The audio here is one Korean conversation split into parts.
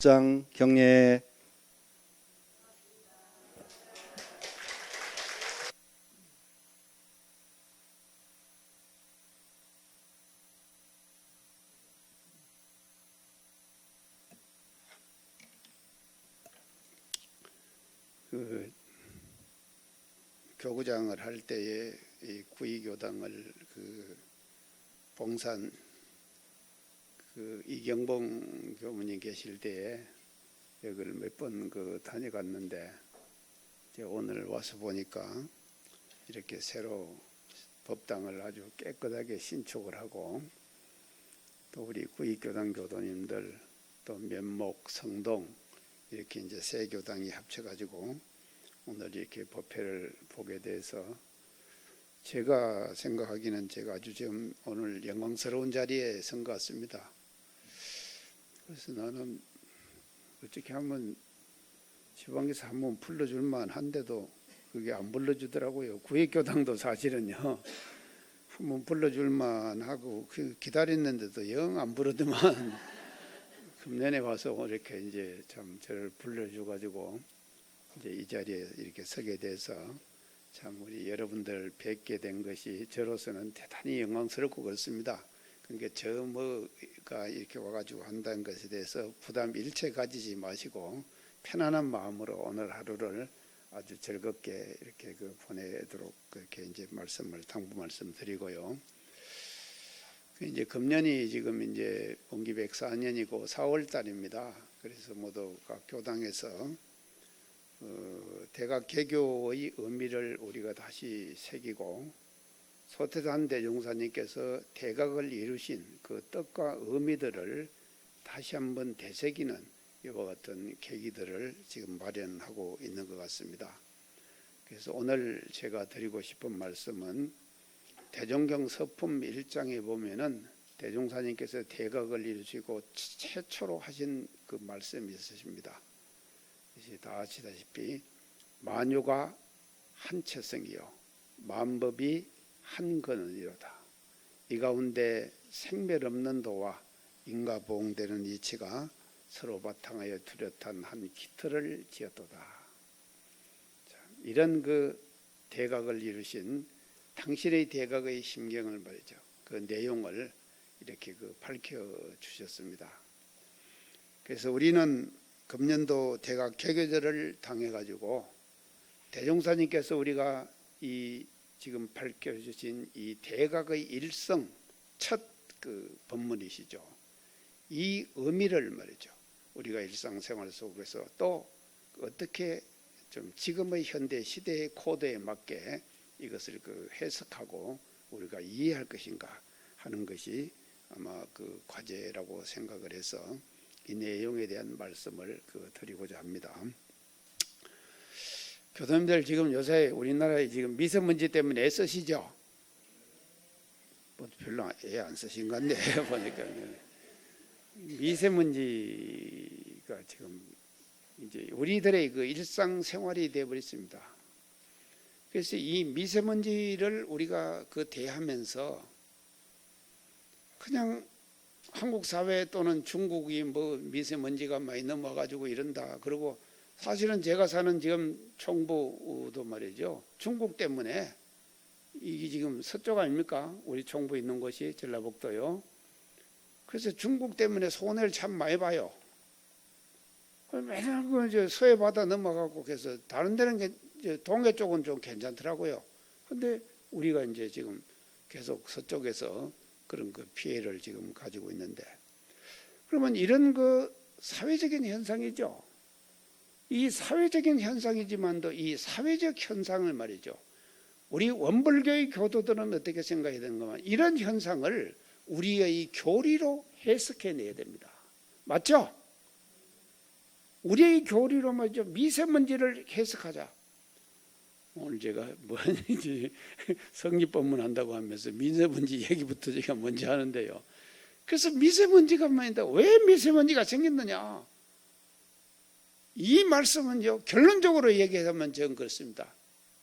장 경례. 교구장을 할 때에 이 구의교당을 봉산 이경봉 교무님 계실 때에 여기를 몇 번 다녀갔는데 이제 오늘 와서 보니까 이렇게 새로 법당을 아주 깨끗하게 신축을 하고 또 우리 구의교당 교도님들 또 면목, 성동 이렇게 이제 세 교당이 합쳐가지고 오늘 이렇게 법회를 보게 돼서 제가 생각하기는 제가 아주 지금 오늘 영광스러운 자리에 선 것 같습니다. 그래서 나는 어떻게 하면 지방에서 한번 불러줄만 한데도 그게 안 불러주더라고요. 구의교당도 사실은요 한번 불러줄만 하고 기다렸는데도 영 안 부르더만 금년에 와서 이렇게 이제 참 저를 불러줘가지고 이제 이 자리에 이렇게 서게 돼서 참 우리 여러분들 뵙게 된 것이 저로서는 대단히 영광스럽고 그렇습니다. 그러니까 저 뭐가 이렇게 와가지고 한다는 것에 대해서 부담 일체 가지지 마시고 편안한 마음으로 오늘 하루를 아주 즐겁게 이렇게 보내도록 그렇게 이제 당부 말씀 드리고요. 이제 금년이 지금 이제 본기 104년이고 4월 달입니다. 그래서 모두 각 교당에서 대각 개교의 의미를 우리가 다시 새기고 소태산 대종사님께서 대각을 이루신 그 뜻과 의미들을 다시 한번 되새기는 이와 같은 계기들을 지금 마련하고 있는 것 같습니다. 그래서 오늘 제가 드리고 싶은 말씀은 대종경 서품 1장에 보면은 대종사님께서 대각을 이루시고 최초로 하신 그 말씀이 있으십니다. 다 아시다시피 만유가 한체성이요 만법이 한건이로다. 이 가운데 생멸 없는 도와 인가보응되는 이치가 서로 바탕하여 뚜렷한 한 기틀을 지었도다. 이런 대각을 이루신 당신의 대각의 심경을 말이죠. 그 내용을 이렇게 밝혀주셨습니다. 그래서 우리는 금년도 대각 개교절을 당해가지고 대종사님께서 우리가 이 지금 밝혀주신 이 대각의 일성 첫 법문이시죠. 이 의미를 말이죠. 우리가 일상생활 속에서 또 어떻게 좀 지금의 현대 시대의 코드에 맞게 이것을 해석하고 우리가 이해할 것인가 하는 것이 아마 과제라고 생각을 해서 이 내용에 대한 말씀을 드리고자 합니다. 교도님들 지금 요새 우리나라에 지금 미세먼지 때문에 애쓰시죠? 별로 애 안 쓰신 것 같네 보니까. 미세먼지가 지금 이제 우리들의 일상생활이 되어버렸습니다. 그래서 이 미세먼지를 우리가 대하면서 그냥 한국 사회 또는 중국이 미세먼지가 많이 넘어가지고 이런다. 그리고 사실은 제가 사는 지금 총부도 말이죠. 중국 때문에 이게 지금 서쪽 아닙니까? 우리 총부 있는 곳이 전라북도요. 그래서 중국 때문에 손해를 참 많이 봐요. 맨날 서해 바다 넘어가고 그래서 다른 데는 동해 쪽은 좀 괜찮더라고요. 근데 우리가 이제 지금 계속 서쪽에서 그런 피해를 지금 가지고 있는데, 그러면 이런 사회적인 현상이죠. 이 사회적인 현상이지만도 이 사회적 현상을 말이죠. 우리 원불교의 교도들은 어떻게 생각해야 되는가? 이런 현상을 우리의 교리로 해석해내야 됩니다. 맞죠? 우리의 교리로 말이죠. 미세먼지를 해석하자. 오늘 제가 뭐든지 성립법문 한다고 하면서 미세먼지 얘기부터 제가 먼저 하는데요. 그래서 미세먼지가 말인데 왜 미세먼지가 생겼느냐? 이 말씀은요, 결론적으로 얘기하면 저는 그렇습니다.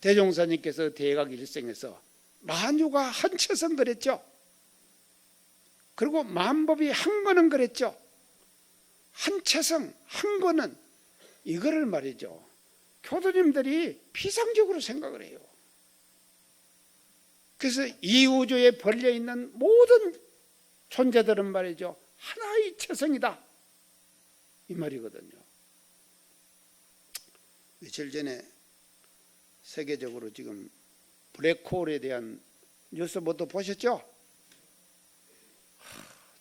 대종사님께서 대각 일생에서 만유가 한체성 그랬죠. 그리고 만법이 한거는 그랬죠. 한체성, 한 거는 이거를 말이죠. 교도님들이 비상적으로 생각을 해요. 그래서 이 우주에 벌려있는 모든 존재들은 말이죠. 하나의 체성이다. 이 말이거든요. 며칠 전에 세계적으로 지금 블랙홀에 대한 뉴스 모두 보셨죠?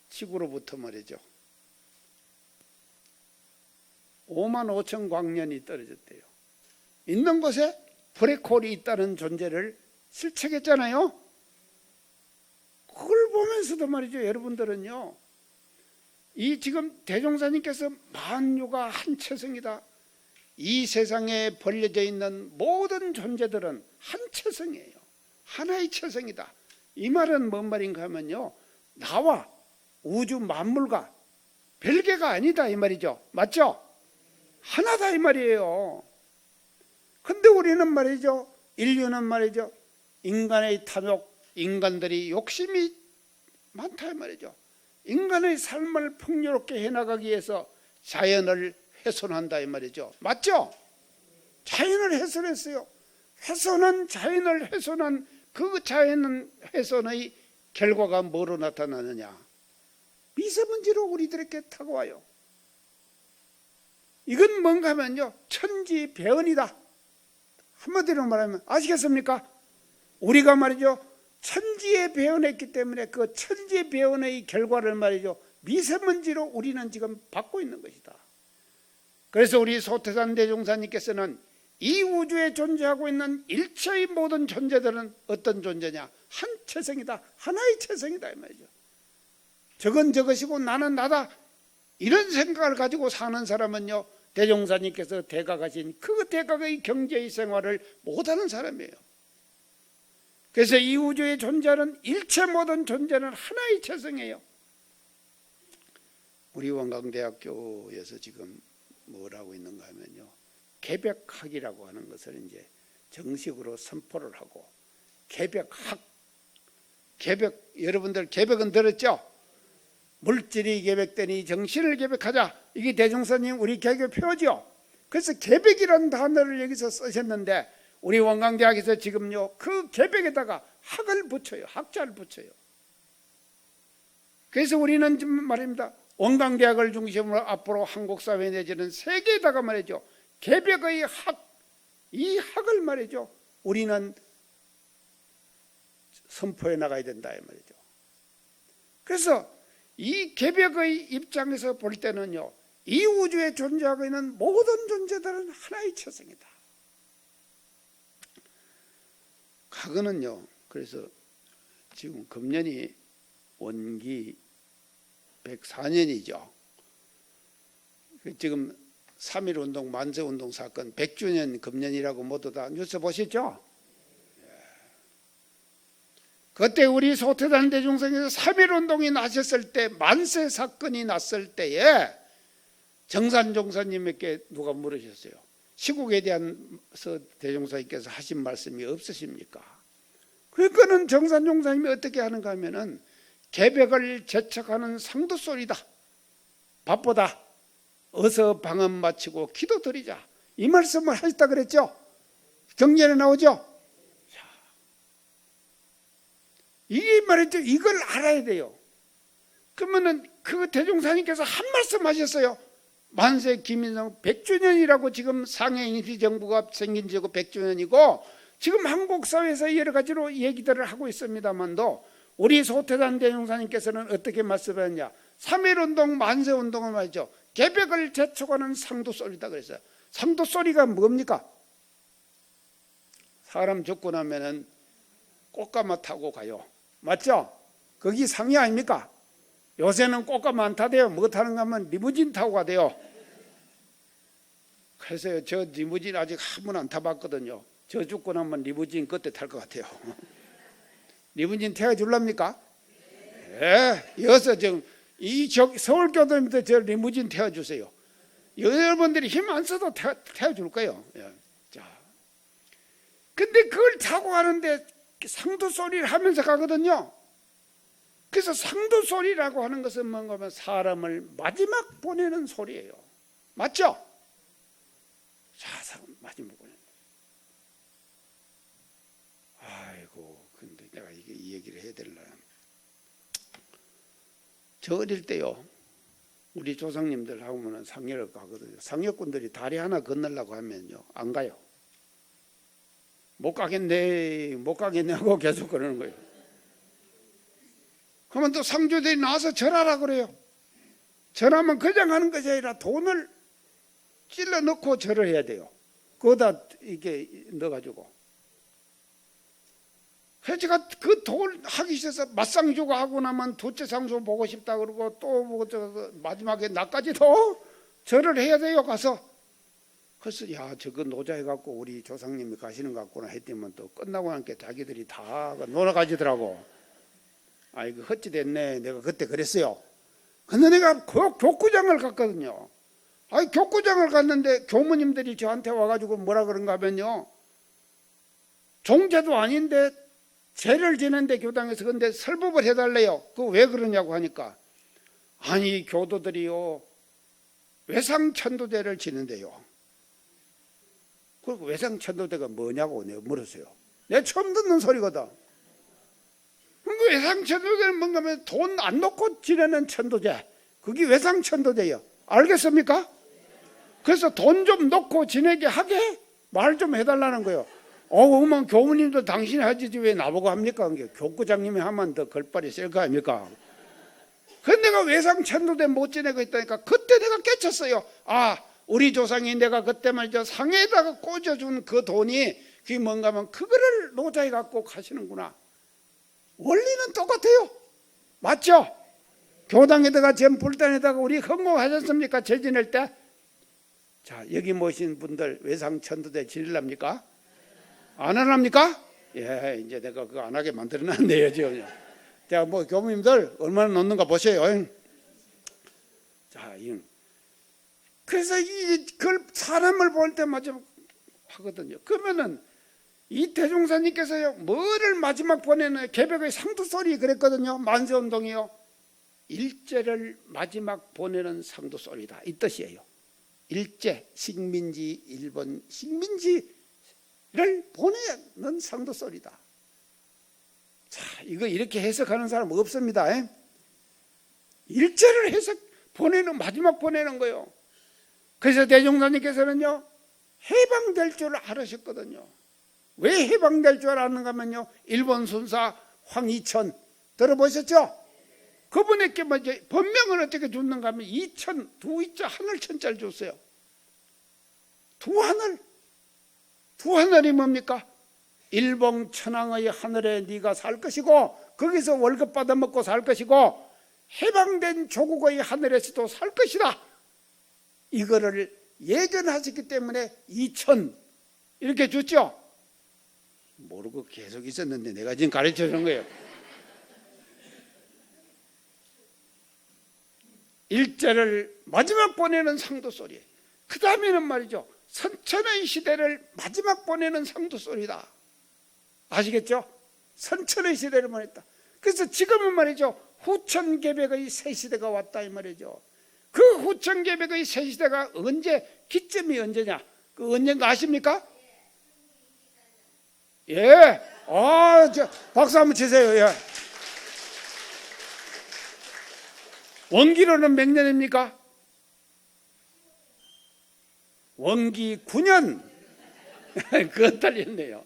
지구로부터 말이죠. 5만 5천 광년이 떨어졌대요. 있는 곳에 블랙홀이 있다는 존재를 실책했잖아요. 그걸 보면서도 말이죠. 여러분들은요. 이 지금 대종사님께서 만유가 한 체성이다. 이 세상에 벌려져 있는 모든 존재들은 한 체성이에요. 하나의 체성이다. 이 말은 뭔 말인가 하면요. 나와 우주 만물과 별개가 아니다 이 말이죠. 맞죠? 하나다 이 말이에요. 근데 우리는 말이죠. 인류는 말이죠. 인간의 탐욕, 인간들이 욕심이 많다 이 말이죠. 인간의 삶을 풍요롭게 해나가기 위해서 자연을 훼손한다 이 말이죠. 맞죠? 자연을 훼손했어요. 훼손한 자연을 훼손한 그 자연 훼손의 결과가 뭐로 나타나느냐? 미세먼지로 우리들에게 다가와요. 이건 뭔가 하면요. 천지배언이다. 한마디로 말하면 아시겠습니까? 우리가 말이죠. 천지에 배언했기 때문에 그 천지의 배언의 결과를 말이죠. 미세먼지로 우리는 지금 받고 있는 것이다. 그래서 우리 소태산 대종사님께서는 이 우주에 존재하고 있는 일체의 모든 존재들은 어떤 존재냐? 한 체성이다. 하나의 체성이다 이 말이죠. 저건 저것이고 나는 나다. 이런 생각을 가지고 사는 사람은요. 대종사님께서 대각하신 그 대각의 경제의 생활을 못하는 사람이에요. 그래서 이 우주에 존재하는 일체 모든 존재는 하나의 체성이에요. 우리 원광대학교에서 지금 뭘 하고 있는가 하면요. 개백학이라고 하는 것을 이제 정식으로 선포를 하고 개백학, 개백, 여러분들 개백은 들었죠? 물질이 개백되니 정신을 개백하자. 이게 대종사님 우리 개교 표죠. 그래서 개백이라는 단어를 여기서 쓰셨는데 우리 원광대학에서 지금요 그 개백에다가 학을 붙여요. 학자를 붙여요. 그래서 우리는 지금 말입니다. 원광대학을 중심으로 앞으로 한국 사회 내지는 세계에다가 말이죠. 개백의 학, 이 학을 말이죠. 우리는 선포해 나가야 된다 이 말이죠. 그래서 이 개백의 입장에서 볼 때는요. 이 우주에 존재하고 있는 모든 존재들은 하나의 체성이다. 과거는요. 그래서 지금 금년이 원기 104년이죠. 지금 3.1운동 만세운동 사건 100주년 금년이라고 모두 다 뉴스 보셨죠? 그때 우리 소태산 대종성에서 3.1운동이 나셨을 때 만세 사건이 났을 때에 정산종사님에게 누가 물으셨어요. 시국에 대해서 대종사님께서 하신 말씀이 없으십니까? 그러니까는 정산종사님이 어떻게 하는가 하면은 개백을 재촉하는 상도소리다. 바쁘다. 어서 방언 마치고 기도 드리자. 이 말씀을 하셨다 그랬죠? 경전에 나오죠? 이게 말이죠. 이걸 알아야 돼요. 그러면은 그 대종사님께서 한 말씀 하셨어요. 만세 김일성 100주년이라고 지금 상해 임시정부가 생긴 지고 100주년이고 지금 한국 사회에서 여러 가지로 얘기들을 하고 있습니다만도 우리 소태산 대종사님께서는 어떻게 말씀하셨냐? 3.1운동 만세운동은 말이죠. 개백을 재촉하는 상도소리다 그랬어요. 상도소리가 뭡니까? 사람 죽고 나면은 꽃가마 타고 가요. 맞죠? 거기 상이 아닙니까? 요새는 꽃가마 안 타대요. 뭐 타는가 하면 리무진 타고 가대요. 그래서 저 리무진 아직 한 번 안 타봤거든요. 저 죽고 나면 리무진 그때 탈 것 같아요. 리무진 태워줄랍니까? 예, 여기서 지금 이 서울교도님도 저 리무진 태워주세요. 여러분들이 힘 안 써도 태워줄 거예요. 예. 자, 근데 그걸 타고 가는데 상도 소리를 하면서 가거든요. 그래서 상도소리라고 하는 것은 뭔가 하면 사람을 마지막 보내는 소리예요. 맞죠? 자, 사람 마지막 보내는. 아이고, 근데 내가 이게 이 얘기를 해야 되려나. 저 어릴 때요, 우리 조상님들 하고는 상여를 가거든요. 상여꾼들이 다리 하나 건너려고 하면요, 안 가요. 못 가겠네, 못 가겠네 하고 계속 그러는 거예요. 그러면 또 상주들이 나와서 절하라 그래요. 절하면 그냥 하는 것이 아니라 돈을 찔러 넣고 절을 해야 돼요. 그거다 이렇게 넣어가지고. 그래서 제가 그 돌 하기 싫어서 맞상주고 하고 나면 둘째 상주 보고 싶다 그러고 또 뭐 마지막에 나까지도 절을 해야 돼요. 가서. 그래서 야, 저거 노자해갖고 우리 조상님이 가시는 것 같구나 했더니 또 끝나고 나니까 자기들이 다 놀아가지더라고. 아이고 헛짓 됐네. 내가 그때 그랬어요. 근데 내가 교구장을 갔거든요. 아니 교구장을 갔는데 교무님들이 저한테 와가지고 뭐라 그런가 하면요, 종제도 아닌데 제를 지는데 교당에서 근데 설법을 해달래요. 그거 왜 그러냐고 하니까, 아니 교도들이요 외상천도대를 지는데요. 그 외상천도대가 뭐냐고 내가 물었어요. 내가 처음 듣는 소리거든. 그 외상천도대는 뭔가 하면 돈 안 놓고 지내는 천도제, 그게 외상천도제예요. 알겠습니까? 그래서 돈 좀 놓고 지내게 하게 말 좀 해달라는 거예요. 그러면 교무님도 당신이 하지 왜 나보고 합니까? 교구장님이 하면 더 걸발이 셀 거 아닙니까? 근데 내가 외상천도대 못 지내고 있다니까 그때 내가 깨쳤어요. 아, 우리 조상이 내가 그때 말이죠 상에다가 꽂아준 그 돈이 그게 뭔가 하면 그거를 노자에 갖고 가시는구나. 원리는 똑같아요. 맞죠? 교당에다가 전 불단에다가 우리 헌공하지 않습니까? 제 지낼 때. 자, 여기 모신 분들 외상천도대 지내랍니까? 안 하랍니까? 예, 이제 내가 그거 안 하게 만들어놨네요 지금. 자, 뭐 교무님들 얼마나 놓는가 보세요. 자, 그래서 그걸 사람을 볼 때마다 하거든요. 그러면은 이 대종사님께서요 뭐를 마지막 보내는 개벽의 상도소리 그랬거든요. 만세운동이요, 일제를 마지막 보내는 상도소리다 이 뜻이에요. 일제 식민지, 일본 식민지를 보내는 상도소리다. 자, 이거 이렇게 해석하는 사람 없습니다. 일제를 보내는 마지막 보내는 거예요. 그래서 대종사님께서는요 해방될 줄 알으셨거든요. 왜 해방될 줄 아는가 하면요, 일본 순사 황희천 들어보셨죠? 그분에게 먼저 법명을 어떻게 줬는가 하면 두 이자 하늘천자를 줬어요. 두 하늘이 뭡니까? 일봉 천왕의 하늘에 네가 살 것이고 거기서 월급 받아먹고 살 것이고 해방된 조국의 하늘에서도 살 것이다. 이거를 예견하셨기 때문에 2000 이렇게 줬죠. 모르고 계속 있었는데 내가 지금 가르쳐 준 거예요. 일제를 마지막 보내는 상도소리. 그 다음에는 말이죠, 선천의 시대를 마지막 보내는 상도소리다. 아시겠죠? 선천의 시대를 보냈다. 그래서 지금은 말이죠, 후천개벽의 새 시대가 왔다 이 말이죠. 그 후천개벽의 새 시대가 기점이 언제냐? 그 언젠가 아십니까? 예. 박수 한번 치세요. 예. 원기로는 몇 년입니까? 원기 9년. 그거 달렸네요.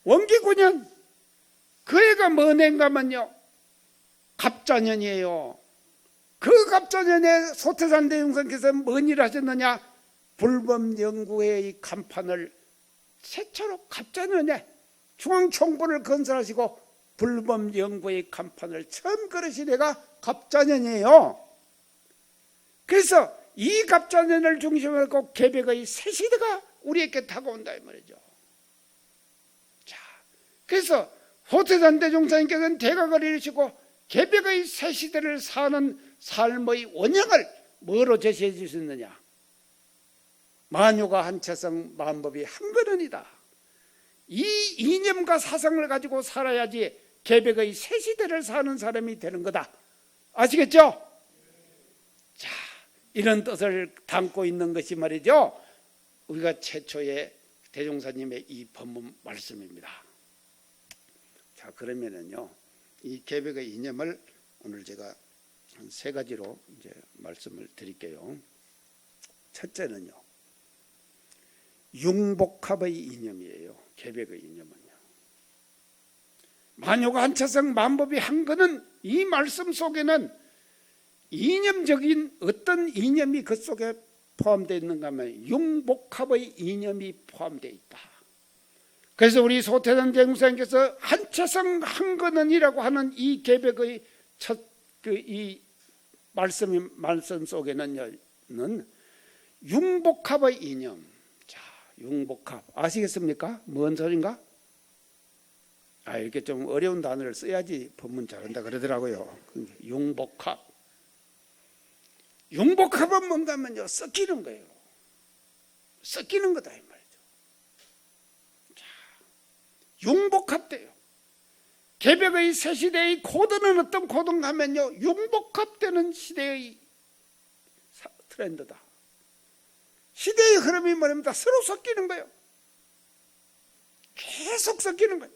원기 9년. 그 해가 뭔 해인가면요, 갑자년이에요. 그 갑자년에 소태산 대종사님께서 뭔 일을 하셨느냐? 불법연구회의 간판을 최초로 갑자년에 중앙총부를 건설하시고 불법연구회의 간판을 처음 걸으신 해가 갑자년이에요. 그래서 이 갑자년을 중심으로 해서 개벽의 새 시대가 우리에게 다가온다 이 말이죠. 자, 그래서 소태산 대종사님께서는 대각을 이루시고 개벽의 새 시대를 사는 삶의 원형을 뭐로 제시해 주셨느냐? 만유가 한체성 만법이 한근원이다. 이 이념과 사상을 가지고 살아야지 계백의 새 시대를 사는 사람이 되는 거다. 아시겠죠? 자, 이런 뜻을 담고 있는 것이 말이죠, 우리가 최초의 대종사님의 이 법문 말씀입니다. 자, 그러면은요, 이 계백의 이념을 오늘 제가 한 3가지로 이제 말씀을 드릴게요. 첫째는요, 융복합의 이념이에요. 계백의 이념은요. 만유가 한차성 만법이 한 거는 이 말씀 속에는 이념적인 어떤 이념이 그 속에 포함되어 있는가 하면 융복합의 이념이 포함되어 있다. 그래서 우리 소태단 대종사님께서 한차성 한 거는이라고 하는 이 계백의 첫 이 말씀 속에는요, 융복합의 이념. 자, 융복합 아시겠습니까? 뭔 소린가? 이렇게 좀 어려운 단어를 써야지 법문 잘한다 그러더라고요. 융복합. 융복합은 뭔가 하면요, 섞이는 거예요. 섞이는 거다 이 말이죠. 자, 융복합돼요. 계백의 새 시대의 코드는 어떤 코드인가 하면요, 융복합되는 시대의 트렌드다. 시대의 흐름이 뭐랍니다. 서로 섞이는 거예요. 계속 섞이는 거예요.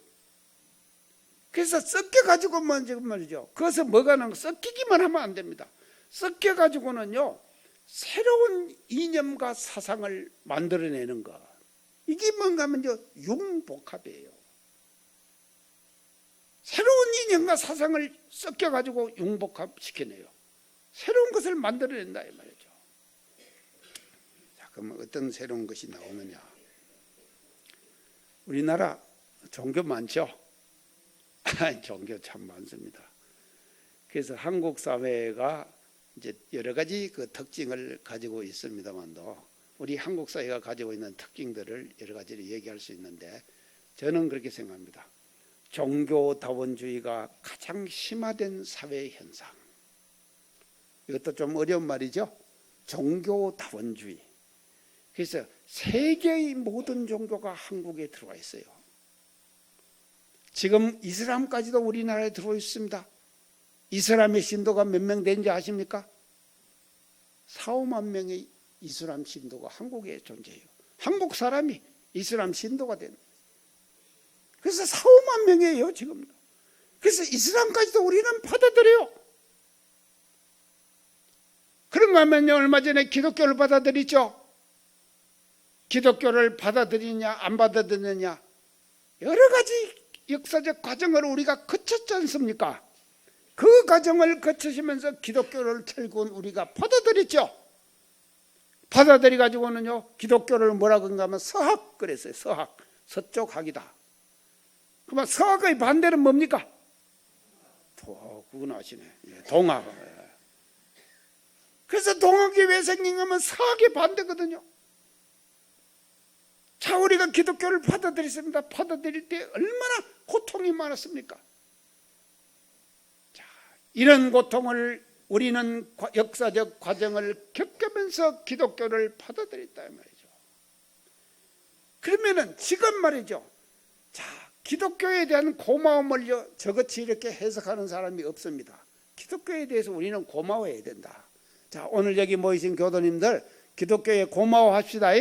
그래서 섞여가지고만 지금 말이죠, 그것은 뭐가 나는 섞이기만 하면 안 됩니다. 섞여가지고는요, 새로운 이념과 사상을 만들어내는 것, 이게 뭔가 하면요, 융복합이에요. 새로운 이념과 사상을 섞여가지고 융복합시켜내요. 새로운 것을 만들어낸다 이 말이죠. 자, 그럼 어떤 새로운 것이 나오느냐? 우리나라 종교 많죠? 종교 참 많습니다. 그래서 한국 사회가 이제 여러 가지 그 특징을 가지고 있습니다만도 우리 한국 사회가 가지고 있는 특징들을 여러 가지를 얘기할 수 있는데, 저는 그렇게 생각합니다. 종교다원주의가 가장 심화된 사회 현상. 이것도 좀 어려운 말이죠. 종교다원주의. 그래서 세계의 모든 종교가 한국에 들어와 있어요. 지금 이슬람까지도 우리나라에 들어와 있습니다. 이슬람의 신도가 몇 명 되는지 아십니까? 4, 5만 명의 이슬람 신도가 한국에 존재해요. 한국 사람이 이슬람 신도가 된. 그래서 4, 5만 명이에요 지금. 그래서 이슬람까지도 우리는 받아들여요. 그런가 하면요, 얼마 전에 기독교를 받아들이죠. 기독교를 받아들이냐 안 받아들이느냐, 여러 가지 역사적 과정을 우리가 거쳤지 않습니까? 그 과정을 거치시면서 기독교를 결국은 우리가 받아들였죠. 받아들여 가지고는요, 기독교를 뭐라고 하면 서학 그랬어요. 서학, 서쪽 학이다. 그러면 서학의 반대는 뭡니까? 그건 아시네. 동학. 그래서 동학이 왜 생긴가면 서학의 반대거든요. 자, 우리가 기독교를 받아들였습니다. 받아들일 때 얼마나 고통이 많았습니까? 자, 이런 고통을 우리는 역사적 과정을 겪으면서 기독교를 받아들였다 이 말이죠. 그러면은 지금 말이죠, 자, 기독교에 대한 고마움을 저같이 이렇게 해석하는 사람이 없습니다. 기독교에 대해서 우리는 고마워해야 된다. 자, 오늘 여기 모이신 교도님들 기독교에 고마워합시다.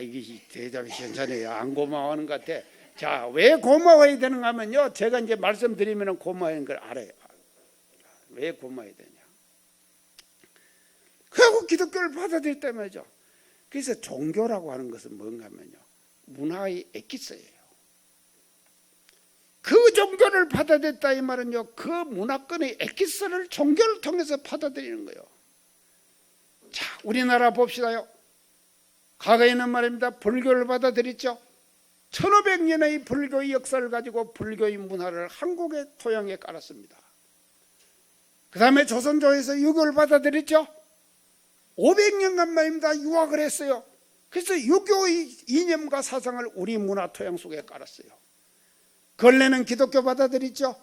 이게 대답이 괜찮아요. 안 고마워하는 것 같아. 자, 왜 고마워해야 되는가 하면요, 제가 이제 말씀드리면 고마워하는 걸 알아요. 왜 고마워해야 되냐? 그리고 기독교를 받아들였다 말이죠. 그래서 종교라고 하는 것은 뭔가 하면요, 문화의 엑기스예요. 그 종교를 받아들였다 이 말은요, 그 문화권의 엑기스를 종교를 통해서 받아들이는 거예요. 자, 우리나라 봅시다요. 과거에는 말입니다, 불교를 받아들였죠. 1500년의 불교의 역사를 가지고 불교의 문화를 한국의 토양에 깔았습니다. 그 다음에 조선조에서 유교를 받아들였죠. 500년간 말입니다, 유학을 했어요. 그래서 유교의 이념과 사상을 우리 문화 토양 속에 깔았어요. 근래는 기독교 받아들였죠.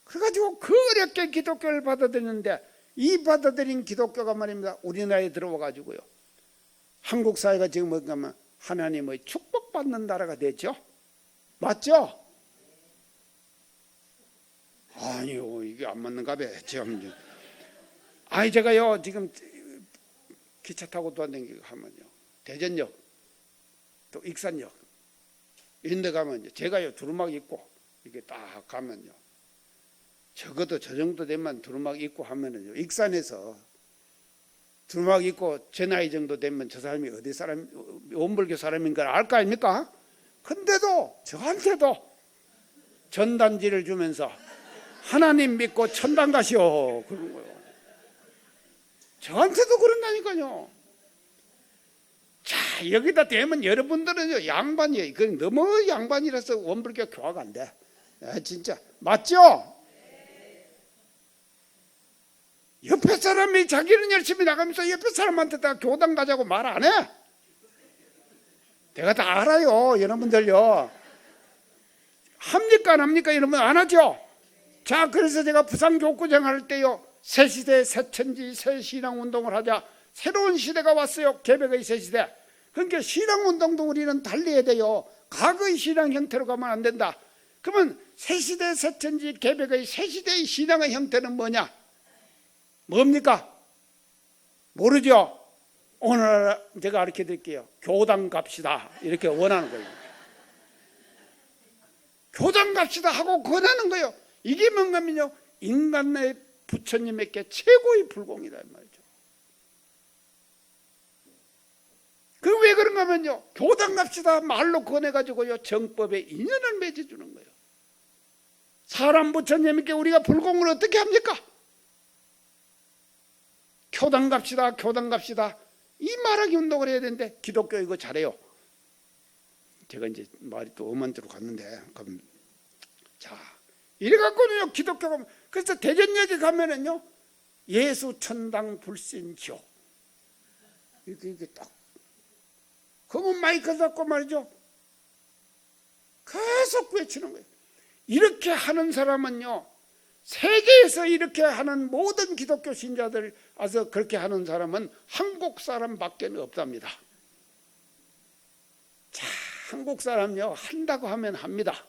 그래가지고 그 어렵게 기독교를 받아들였는데, 이 받아들인 기독교가 말입니다, 우리나라에 들어와가지고요, 한국 사회가 지금 뭔가 하면 하나님의 축복받는 나라가 됐죠. 맞죠? 아니요, 이게 안 맞는가 봐. 지금 아니 제가요 지금 기차 타고 돌아다니고 하면요 대전역 또 익산역 이런 데 가면요 제가요 두루마기 입고 이렇게 딱 가면요 적어도 저 정도 되면 두루마기 입고 하면은요 익산에서 두루마기 입고 제 나이 정도 되면 저 사람이 어디 사람 원불교 사람인 걸 알 거 아닙니까? 근데도 저한테도 전단지를 주면서 하나님 믿고 천당 가시오 그런 거예요. 저한테도 그런다니까요. 자, 여기다 대면 여러분들은요 양반이에요. 그 너무 양반이라서 원불교 교화가 안 돼. 진짜 맞죠? 옆에 사람이 자기는 열심히 나가면서 옆에 사람한테 다 교당 가자고 말 안 해. 내가 다 알아요. 여러분들요. 합니까 안 합니까? 여러분 안 하죠? 자, 그래서 제가 부산교구장 할 때요 새 시대 새 천지 새 신앙운동을 하자. 새로운 시대가 왔어요. 개벽의 새 시대. 그러니까 신앙운동도 우리는 달려야 돼요. 과거의 신앙 형태로 가면 안 된다. 그러면 새 시대 새 천지 개벽의 새 시대의 신앙의 형태는 뭐냐? 뭡니까? 모르죠? 오늘 제가 가르쳐 드릴게요. 교당 갑시다 이렇게 원하는 거예요. 교당 갑시다 하고 권하는 거예요. 이게 뭔가면요 인간의 부처님에게 최고의 불공이다 이 말이죠. 그 왜 그런가 하면요 교당 갑시다 말로 권해가지고요 정법에 인연을 맺어주는 거예요. 사람 부처님에게 우리가 불공을 어떻게 합니까? 교당 갑시다 교당 갑시다 이 말하기 운동을 해야 되는데 기독교 이거 잘해요. 제가 이제 말이 또 엄한 데로 갔는데 그럼 자 이래갖고는요 기독교가 그래서 대전역에 가면은요 예수 천당 불신 지옥 이렇게 딱 그러면 마이크 잡고 말이죠 계속 외치는 거예요. 이렇게 하는 사람은요 세계에서 이렇게 하는 모든 기독교 신자들 와서 그렇게 하는 사람은 한국 사람밖에 없답니다. 자, 한국 사람요 한다고 하면 합니다.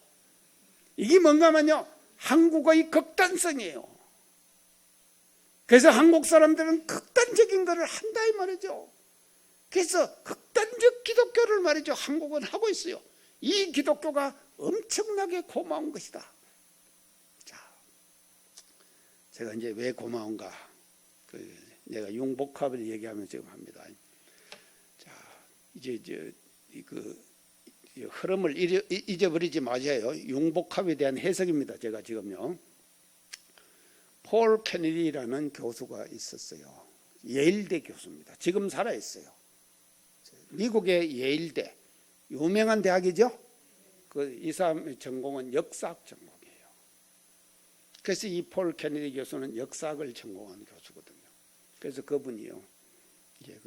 이게 뭔가 하면요 한국의 극단성이에요. 그래서 한국 사람들은 극단적인 것을 한다 이 말이죠. 그래서 극단적 기독교를 말이죠 한국은 하고 있어요. 이 기독교가 엄청나게 고마운 것이다. 제가 이제 왜 고마운가? 내가 융복합을 얘기하면 지금 합니다. 자, 이제 흐름을 잊어버리지 마세요. 융복합에 대한 해석입니다. 제가 지금요. 폴 케네디라는 교수가 있었어요. 예일대 교수입니다. 지금 살아 있어요. 미국의 예일대 유명한 대학이죠. 이 사람의 전공은 역사학 전공. 그래서 이 폴 케네디 교수는 역사학을 전공한 교수거든요. 그래서 그분이요, 이제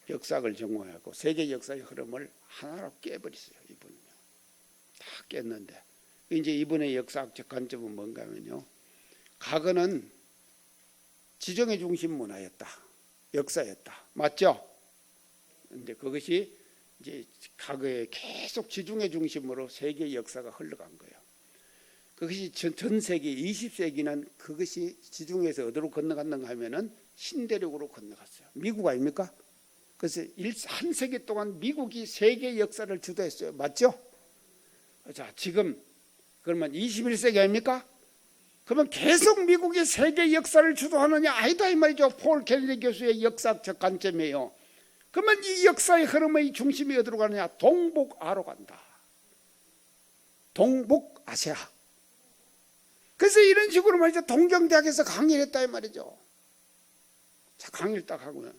역사학을 전공하고 세계 역사의 흐름을 하나로 깨버렸어요. 이분은요, 다 깼는데 이제 이분의 역사학적 관점은 뭔가면요, 과거는 지정의 중심 문화였다, 역사였다, 맞죠? 근데 그것이 이제 과거에 계속 지중해 중심으로 세계 역사가 흘러간 거예요. 그것이 전 세계 20세기는 그것이 지중해에서 어디로 건너갔는가 하면은 신대륙으로 건너갔어요. 미국 아닙니까? 그래서 한 세기 동안 미국이 세계 역사를 주도했어요. 맞죠? 자, 지금 그러면 21세기 아닙니까? 그러면 계속 미국이 세계 역사를 주도하느냐? 아니다 이 말이죠. 폴 케네디 교수의 역사적 관점이에요. 그러면 이 역사의 흐름의 중심이 어디로 가느냐? 동북아로 간다. 동북아시아. 그래서 이런 식으로 말이죠. 동경대학에서 강의를 했다 이 말이죠. 자, 강의를 딱 하고요.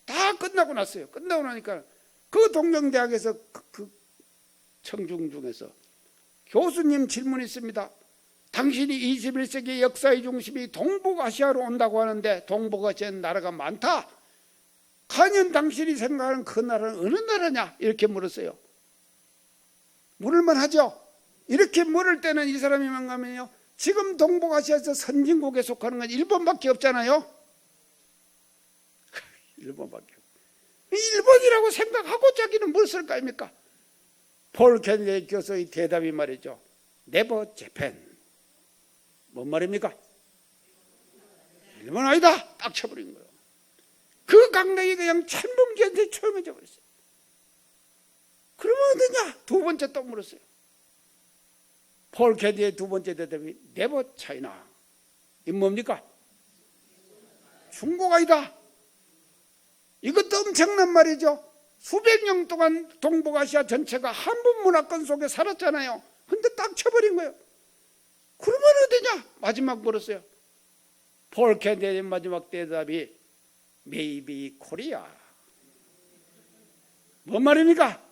다 끝나고 났어요. 끝나고 나니까 그 동경대학에서 그 청중 중에서 교수님 질문이 있습니다. 당신이 21세기 역사의 중심이 동북아시아로 온다고 하는데 동북아시아는 나라가 많다. 과연 당신이 생각하는 그 나라는 어느 나라냐? 이렇게 물었어요. 물을만 하죠. 이렇게 물을 때는 이 사람이 뭔가면요, 지금 동북아시아에서 선진국에 속하는 건 일본밖에 없잖아요. 일본밖에 없고. 일본이라고 생각하고 자기는 뭘 쓸 거 아닙니까? 폴 케네디 교수의 대답이 말이죠. Never Japan. 뭔 말입니까? 일본 아니다. 딱 쳐버린 거예요. 그 강령이 그냥 찬봉기한테 초용해져 버렸어요. 그러면 어떠냐? 두 번째 또 물었어요. 폴 캐디의 두 번째 대답이 네버 차이나. 이 뭡니까? 중국 아니다. 이것도 엄청난 말이죠. 수백 년 동안 동북아시아 전체가 한분 문화권 속에 살았잖아요. 근데 딱 쳐버린 거예요. 그러면 어디냐? 마지막 물었어요. 폴 캐디의 마지막 대답이 Maybe Korea. 뭔 말입니까?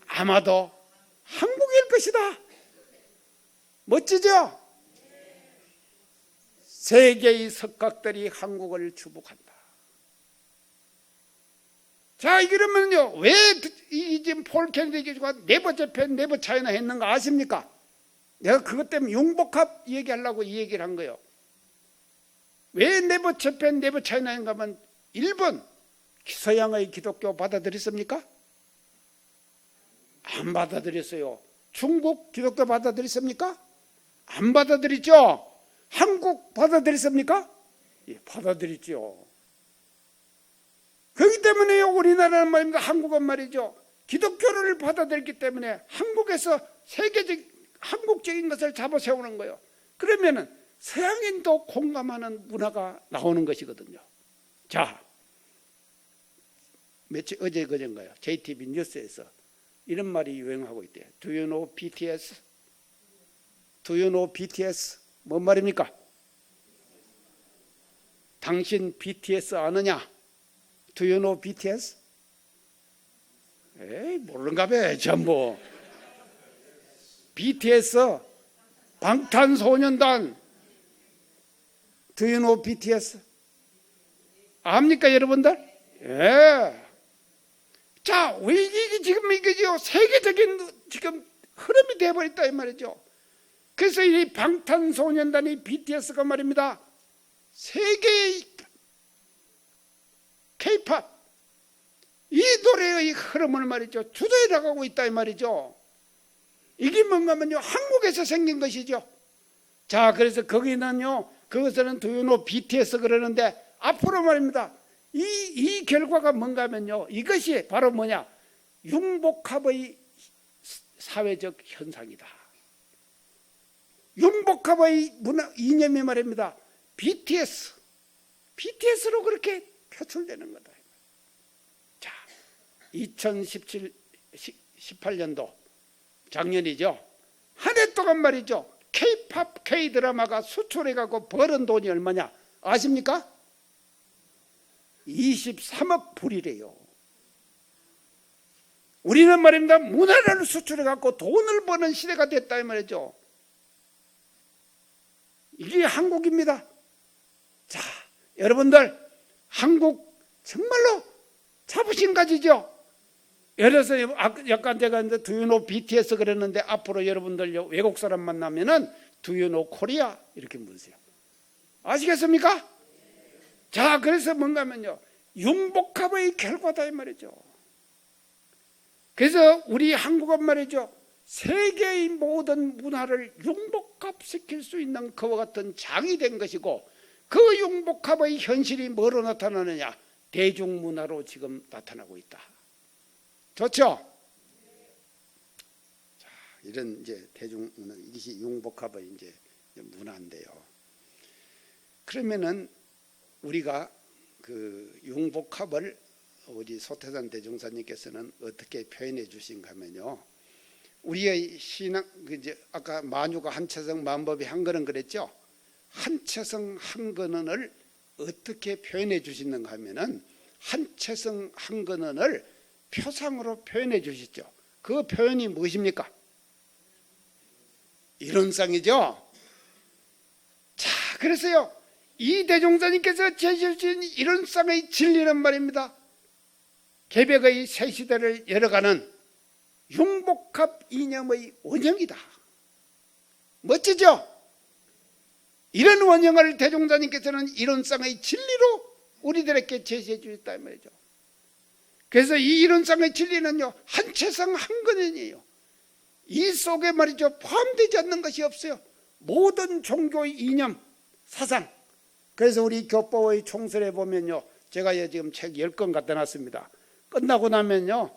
아마도 한국일 것이다. 멋지죠? 세계의 석각들이 한국을 주목한다. 자, 이러면요, 왜 이 지금 폴 캐네디가 네버 재팬, 네버 차이나 했는가 아십니까? 내가 그것 때문에 융복합 얘기하려고 이 얘기를 한 거예요. 왜 네버 재팬, 네버 차이나 했는가 하면 일본, 서양의 기독교 받아들였습니까? 안 받아들였어요. 중국 기독교 받아들였습니까? 안 받아들였죠. 한국 받아들였습니까? 예, 받아들였죠. 그렇기 때문에요, 우리나라는 말입니다. 한국은 말이죠. 기독교를 받아들였기 때문에 한국에서 세계적, 한국적인 것을 잡아 세우는 거예요. 그러면은 서양인도 공감하는 문화가 나오는 것이거든요. 자, 어제 그전가요? JTBC 뉴스에서 이런 말이 유행하고 있대요. Do you know BTS? Do you know BTS? 뭔 말입니까? 당신 BTS 아느냐? Do you know BTS? 에이, 모르는가 봐, 전부. BTS, 방탄소년단. Do you know BTS? 압니까, 여러분들? 예. 자, 왜 이게 지금 이게죠? 세계적인 지금 흐름이 되어버렸다 이 말이죠. 그래서 이 방탄소년단이 BTS가 말입니다. 세계의 K-팝 이 노래의 흐름을 말이죠. 주도해 나가고 있다 이 말이죠. 이게 뭔가 하면요, 한국에서 생긴 것이죠. 자, 그래서 거기는요, 그것은 Do you know BTS 그러는데 앞으로 말입니다. 이 결과가 뭔가 하면요, 이것이 바로 뭐냐, 융복합의 사회적 현상이다. 융복합의 문화 이념이 말입니다. BTS로 그렇게 표출되는 거다. 자, 2018년도 작년이죠. 한 해 동안 말이죠. K-팝, K-드라마가 수출해가고 벌은 돈이 얼마냐 아십니까? 23억 불이래요. 우리는 말입니다. 문화를 수출해갖고 돈을 버는 시대가 됐다 이 말이죠. 이게 한국입니다. 자, 여러분들 한국 정말로 자부심 가지죠. 예를 들어서 약간 제가 이제 Do you know BTS 그랬는데 앞으로 여러분들 외국 사람 만나면은 Do you know Korea 이렇게 물으세요. 아시겠습니까? 자, 그래서 뭔가 하면요, 융복합의 결과다 이 말이죠. 그래서 우리 한국은 말이죠, 세계의 모든 문화를 융복합시킬 수 있는 그와 같은 장이 된 것이고, 그 융복합의 현실이 뭐로 나타나느냐? 대중문화로 지금 나타나고 있다. 좋죠? 자, 이런 이제 대중문화, 이것이 융복합의 이제 문화인데요. 그러면은 우리가 그 융복합을 우리 소태산 대종사님께서는 어떻게 표현해 주신가 하면요, 우리의 신앙, 이제 아까 만유가 한채성 만법이 한거는 그랬죠. 한채성 한근원을 어떻게 표현해 주시는가 하면은 한채성 한근원을 표상으로 표현해 주시죠. 그 표현이 무엇입니까? 이론상이죠. 자, 그래서요, 이 대종사님께서 제시해주신 이론상의 진리는 말입니다. 개벽의 새 시대를 열어가는 융복합 이념의 원형이다. 멋지죠? 이런 원형을 대종사님께서는 이론상의 진리로 우리들에게 제시해 주셨다 이 말이죠. 그래서 이 이론상의 진리는요, 한채성 한근원이에요. 이 속에 말이죠, 포함되지 않는 것이 없어요. 모든 종교의 이념, 사상. 그래서 우리 교법의 총설에 보면요, 제가 지금 책 10권 갖다 놨습니다. 끝나고 나면요,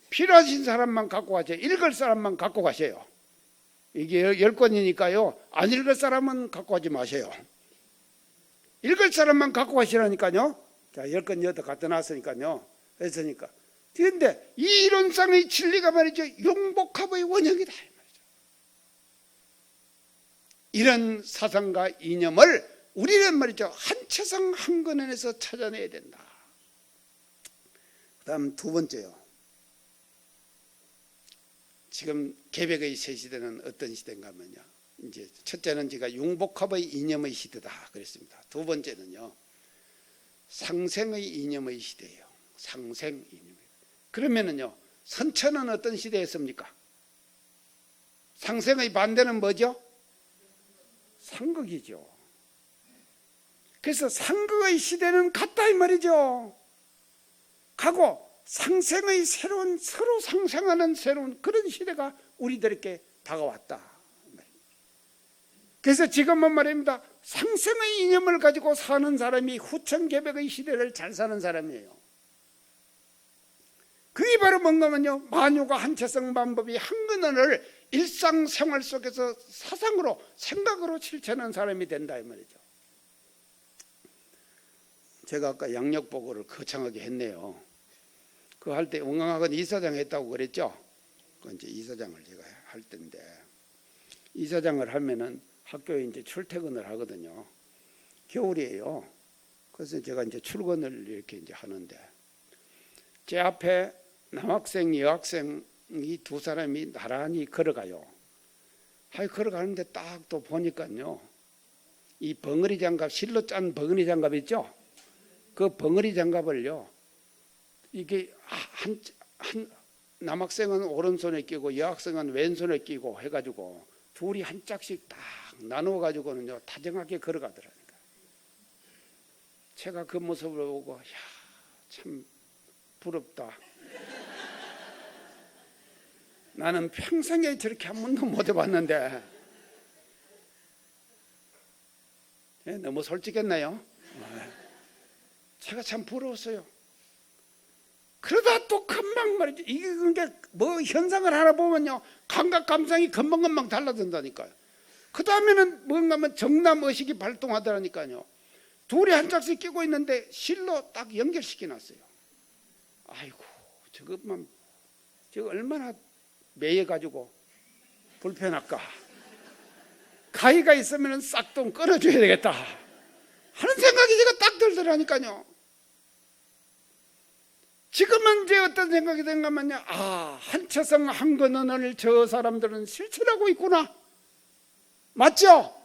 필요하신 사람만 갖고 가세요. 읽을 사람만 갖고 가세요. 이게 10권이니까요 안 읽을 사람은 갖고 가지 마세요. 읽을 사람만 갖고 가시라니까요. 자, 10권 여기다 갖다 놨으니까요. 그랬으니까. 그런데 이 이론상의 진리가 말이죠, 융복합의 원형이다 말이죠. 이런 사상과 이념을 우리는 말이죠, 한체성 한근원에서 찾아내야 된다. 그 다음 두 번째요. 지금 개벽의 새 시대는 어떤 시대인가 하면요, 이제 첫째는 제가 융복합의 이념의 시대다 그랬습니다. 두 번째는요, 상생의 이념의 시대예요. 상생 이념. 그러면은요, 선천은 어떤 시대였습니까? 상생의 반대는 뭐죠? 상극이죠. 그래서 상극의 시대는 같다 이 말이죠. 가고 상생의 새로운, 서로 상생하는 새로운 그런 시대가 우리들에게 다가왔다. 그래서 지금은 말입니다, 상생의 이념을 가지고 사는 사람이 후천개벽의 시대를 잘 사는 사람이에요. 그게 바로 뭔가면요, 만유가 한체성 반법이 한근원을 일상생활 속에서 사상으로, 생각으로 실천하는 사람이 된다 이 말이죠. 제가 아까 양력보고를 거창하게 했네요. 그 할 때 응강학원 이사장 했다고 그랬죠. 그 이제 이사장을 제가 할 때인데, 이사장을 하면은 학교에 이제 출퇴근을 하거든요. 겨울이에요. 그래서 제가 이제 출근을 이렇게 이제 하는데, 제 앞에 남학생, 여학생이 두 사람이 나란히 걸어가요. 걸어가는데 딱 또 보니까요, 이 벙어리 장갑, 실로 짠 벙어리 장갑 있죠? 그 벙어리 장갑을요, 이게 남학생은 오른손에 끼고 여학생은 왼손에 끼고 해가지고 둘이 한 짝씩 딱 나누어 가지고는요, 다정하게 걸어가더라니까. 제가 그 모습을 보고, 야, 참 부럽다. 나는 평생에 저렇게 한 번도 못 해봤는데. 너무 솔직했나요? 제가 참 부러웠어요. 그러다 또 금방 말이죠, 이게 뭐 현상을 하나 보면요, 감각 감상이 금방금방 달라진다니까요. 그 다음에는 뭔가 하면 정남의식이 발동하더라니까요. 둘이 한 짝씩 끼고 있는데 실로 딱 연결시켜 놨어요. 아이고, 저거 얼마나 매여가지고 불편할까. 가위가 있으면 싹동 끊어줘야 되겠다 하는 생각이 제가 딱 들더라니까요. 지금은 이제 어떤 생각이 든가면요, 한체성 한근원을 저 사람들은 실천하고 있구나. 맞죠?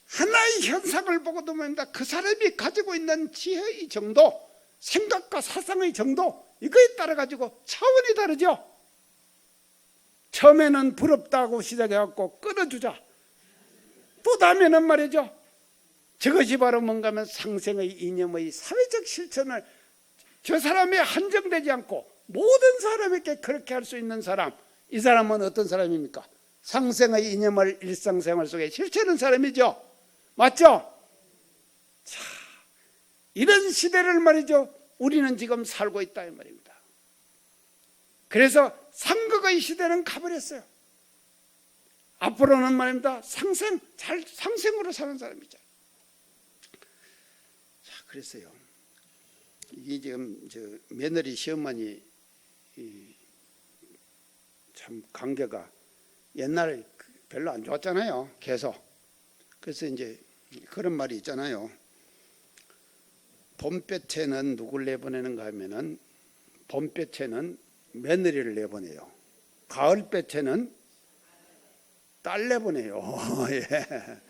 하나의 현상을 보고도 말입니다, 그 사람이 가지고 있는 지혜의 정도, 생각과 사상의 정도, 이거에 따라 가지고 차원이 다르죠. 처음에는 부럽다고 시작해갖고 끊어주자. 또 다음에는 말이죠, 저것이 바로 뭔가 하면 상생의 이념의 사회적 실천을 저 사람이 한정되지 않고 모든 사람에게 그렇게 할 수 있는 사람, 이 사람은 어떤 사람입니까? 상생의 이념을 일상생활 속에 실천하는 사람이죠. 맞죠? 자, 이런 시대를 말이죠, 우리는 지금 살고 있다 이 말입니다. 그래서 상극의 시대는 가버렸어요. 앞으로는 말입니다, 상생으로 사는 사람이죠. 자, 그랬어요. 이게 지금 며느리 시어머니 참 관계가 옛날에 별로 안 좋았잖아요. 계속. 그래서 이제 그런 말이 있잖아요. 봄볕에는 누굴 내보내는가 하면은, 봄볕에는 며느리를 내보내요. 가을볕에는 딸 내보내요. 예.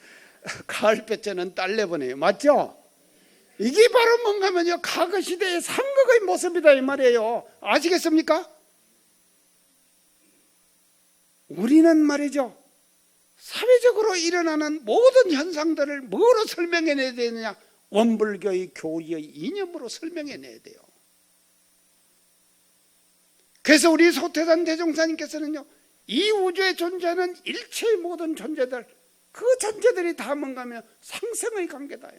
가을볕에는 딸 내보내요. 맞죠? 이게 바로 뭔가 하면요, 과거 시대의 상극의 모습이다 이 말이에요. 아시겠습니까? 우리는 말이죠, 사회적으로 일어나는 모든 현상들을 뭐로 설명해내야 되느냐? 원불교의 교리의 이념으로 설명해내야 돼요. 그래서 우리 소태산 대종사님께서는요, 이 우주에 존재하는 일체의 모든 존재들, 그 존재들이 다 뭔가 하면 상생의 관계다.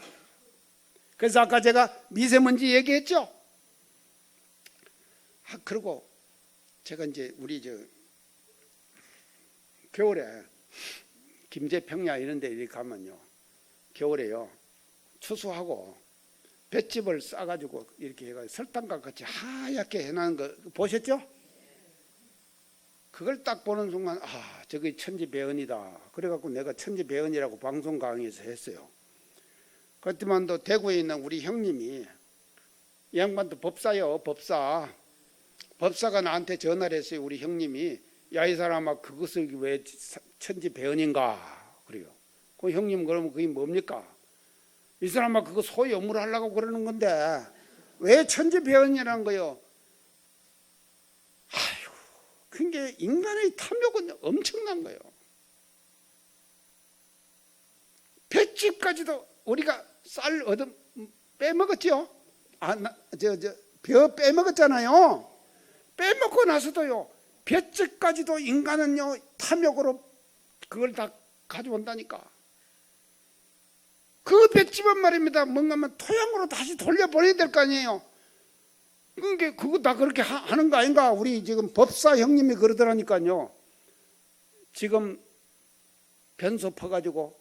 그래서 아까 제가 미세먼지 얘기했죠. 그리고 제가 이제 우리 겨울에 김제평야 이런 데 이렇게 가면요, 겨울에요 추수하고 볏짚을 싸가지고 이렇게 해가 설탕과 같이 하얗게 해놓은 거 보셨죠? 그걸 딱 보는 순간 저게 천지배은이다. 그래갖고 내가 천지배은이라고 방송 강의에서 했어요. 그렇지만도 대구에 있는 우리 형님이, 이 양반도 법사요, 법사가 나한테 전화를 했어요. 우리 형님이, 야 이 사람아 그것을 왜 천지배은인가 그래요. 그 형님 그러면 그게 뭡니까? 이 사람아 그거 소유물 하려고 그러는 건데 왜 천지배은이라는 거요? 아유, 그게 인간의 탐욕은 엄청난 거예요. 볏짚까지도 우리가 쌀 얻어 빼먹었죠? 벼 빼먹었잖아요. 빼먹고 나서도요, 볏짚까지도 인간은요 탐욕으로 그걸 다 가져온다니까. 그 볏짚은 말입니다, 뭔가 하면 토양으로 다시 돌려보내야 될 거 아니에요. 그게 그거 다 그렇게 하는 거 아닌가? 우리 지금 법사 형님이 그러더라니까요. 지금 변소 퍼가지고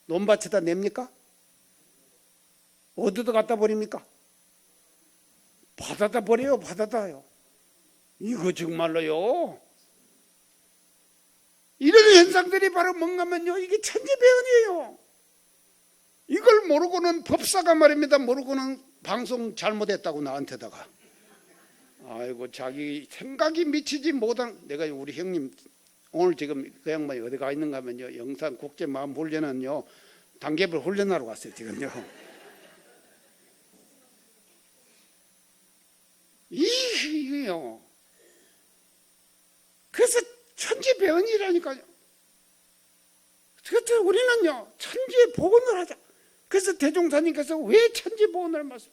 논밭에다 냅니까? 어디다 갖다 버립니까? 바다다 버려요. 바다다요. 이거 정말로요, 이런 현상들이 바로 뭔가면요, 이게 천지배은이에요. 이걸 모르고는 법사가 말입니다, 모르고는 방송 잘못했다고 나한테다가, 아이고 자기 생각이 미치지 못한. 내가 우리 형님 오늘 지금 그 양반이 어디 가 있는가 하면요, 영산 국제마음훈련은요 단계별 훈련하러 갔어요 지금요. 이게요, 그래서 천지배은이라니까요. 그래서 우리는요 천지의 복원을 하자. 그래서 대종사님께서 왜 천지복원을 말씀?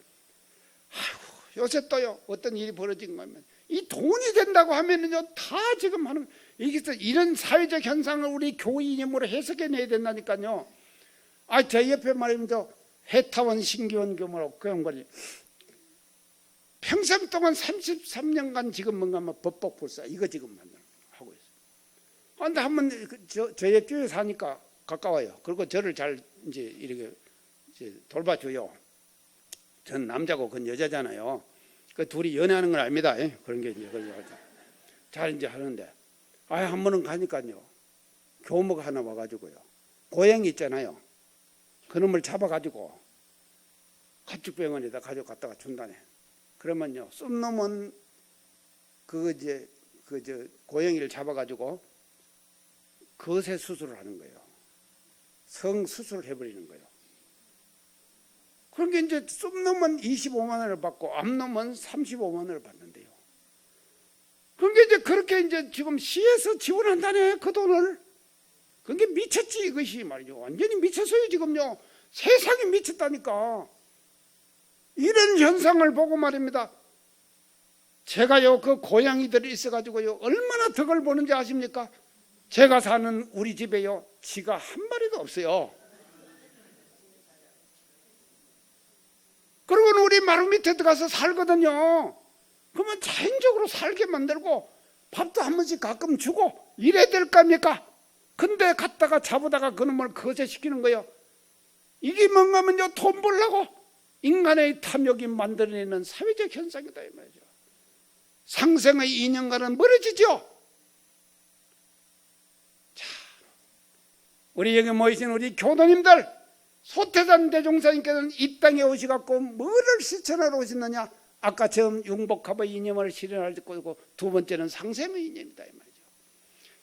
아이고 요새 또요 어떤 일이 벌어진 거면 이 돈이 된다고 하면은요 다 지금 하는, 이게 이런 사회적 현상을 우리 교회 이념으로 해석해내야 된다니까요. 제 옆에 말입니다, 해타원 신기원 교무로 그 양반이 평생 동안 33년간 지금 뭔가 법복불사 이거 지금 하고 있어요. 그런데 한번 저희 교회 사니까 가까워요. 그리고 저를 잘 이제 이렇게 돌봐줘요. 전 남자고 그건 여자잖아요. 그 둘이 연애하는 건 압니다. 그런 게 이제 잘 이제 하는데, 한 번은 가니까요, 교무가 하나 와가지고요, 고양이 있잖아요, 그놈을 잡아가지고 가축병원에다 가져갔다가 준다네. 그러면요, 쏨놈은 고양이를 잡아가지고 거세 수술을 하는 거예요. 성 수술을 해버리는 거예요. 그러니까 이제 쏨놈은 25만 원을 받고 암놈은 35만 원을 받는데요. 그러니까 이제 그렇게 이제 지금 시에서 지원한다네, 그 돈을. 그게 미쳤지 이것이 말이죠. 완전히 미쳤어요 지금요. 세상이 미쳤다니까. 이런 현상을 보고 말입니다, 제가요 그 고양이들이 있어가지고요 얼마나 덕을 보는지 아십니까? 제가 사는 우리 집에요 쥐가 한 마리도 없어요. 그리고는 우리 마루 밑에 들어가서 살거든요. 그러면 자연적으로 살게 만들고 밥도 한 번씩 가끔 주고 이래야 될 거 아닙니까? 근데 갔다가 잡아다가 그놈을 거세시키는 거예요. 이게 뭔가 하면요 돈 벌려고 인간의 탐욕이 만들어내는 사회적 현상이다 이 말이죠. 상생의 인연과는 멀어지죠. 자, 우리 여기 모이신 우리 교도님들, 소태산 대종사님께서는 이 땅에 오셔갖고 뭐를 실천하러 오셨느냐? 아까 처음 융복합의 이념을 실현할 거고, 두 번째는 상생의 이념이다 이 말이죠.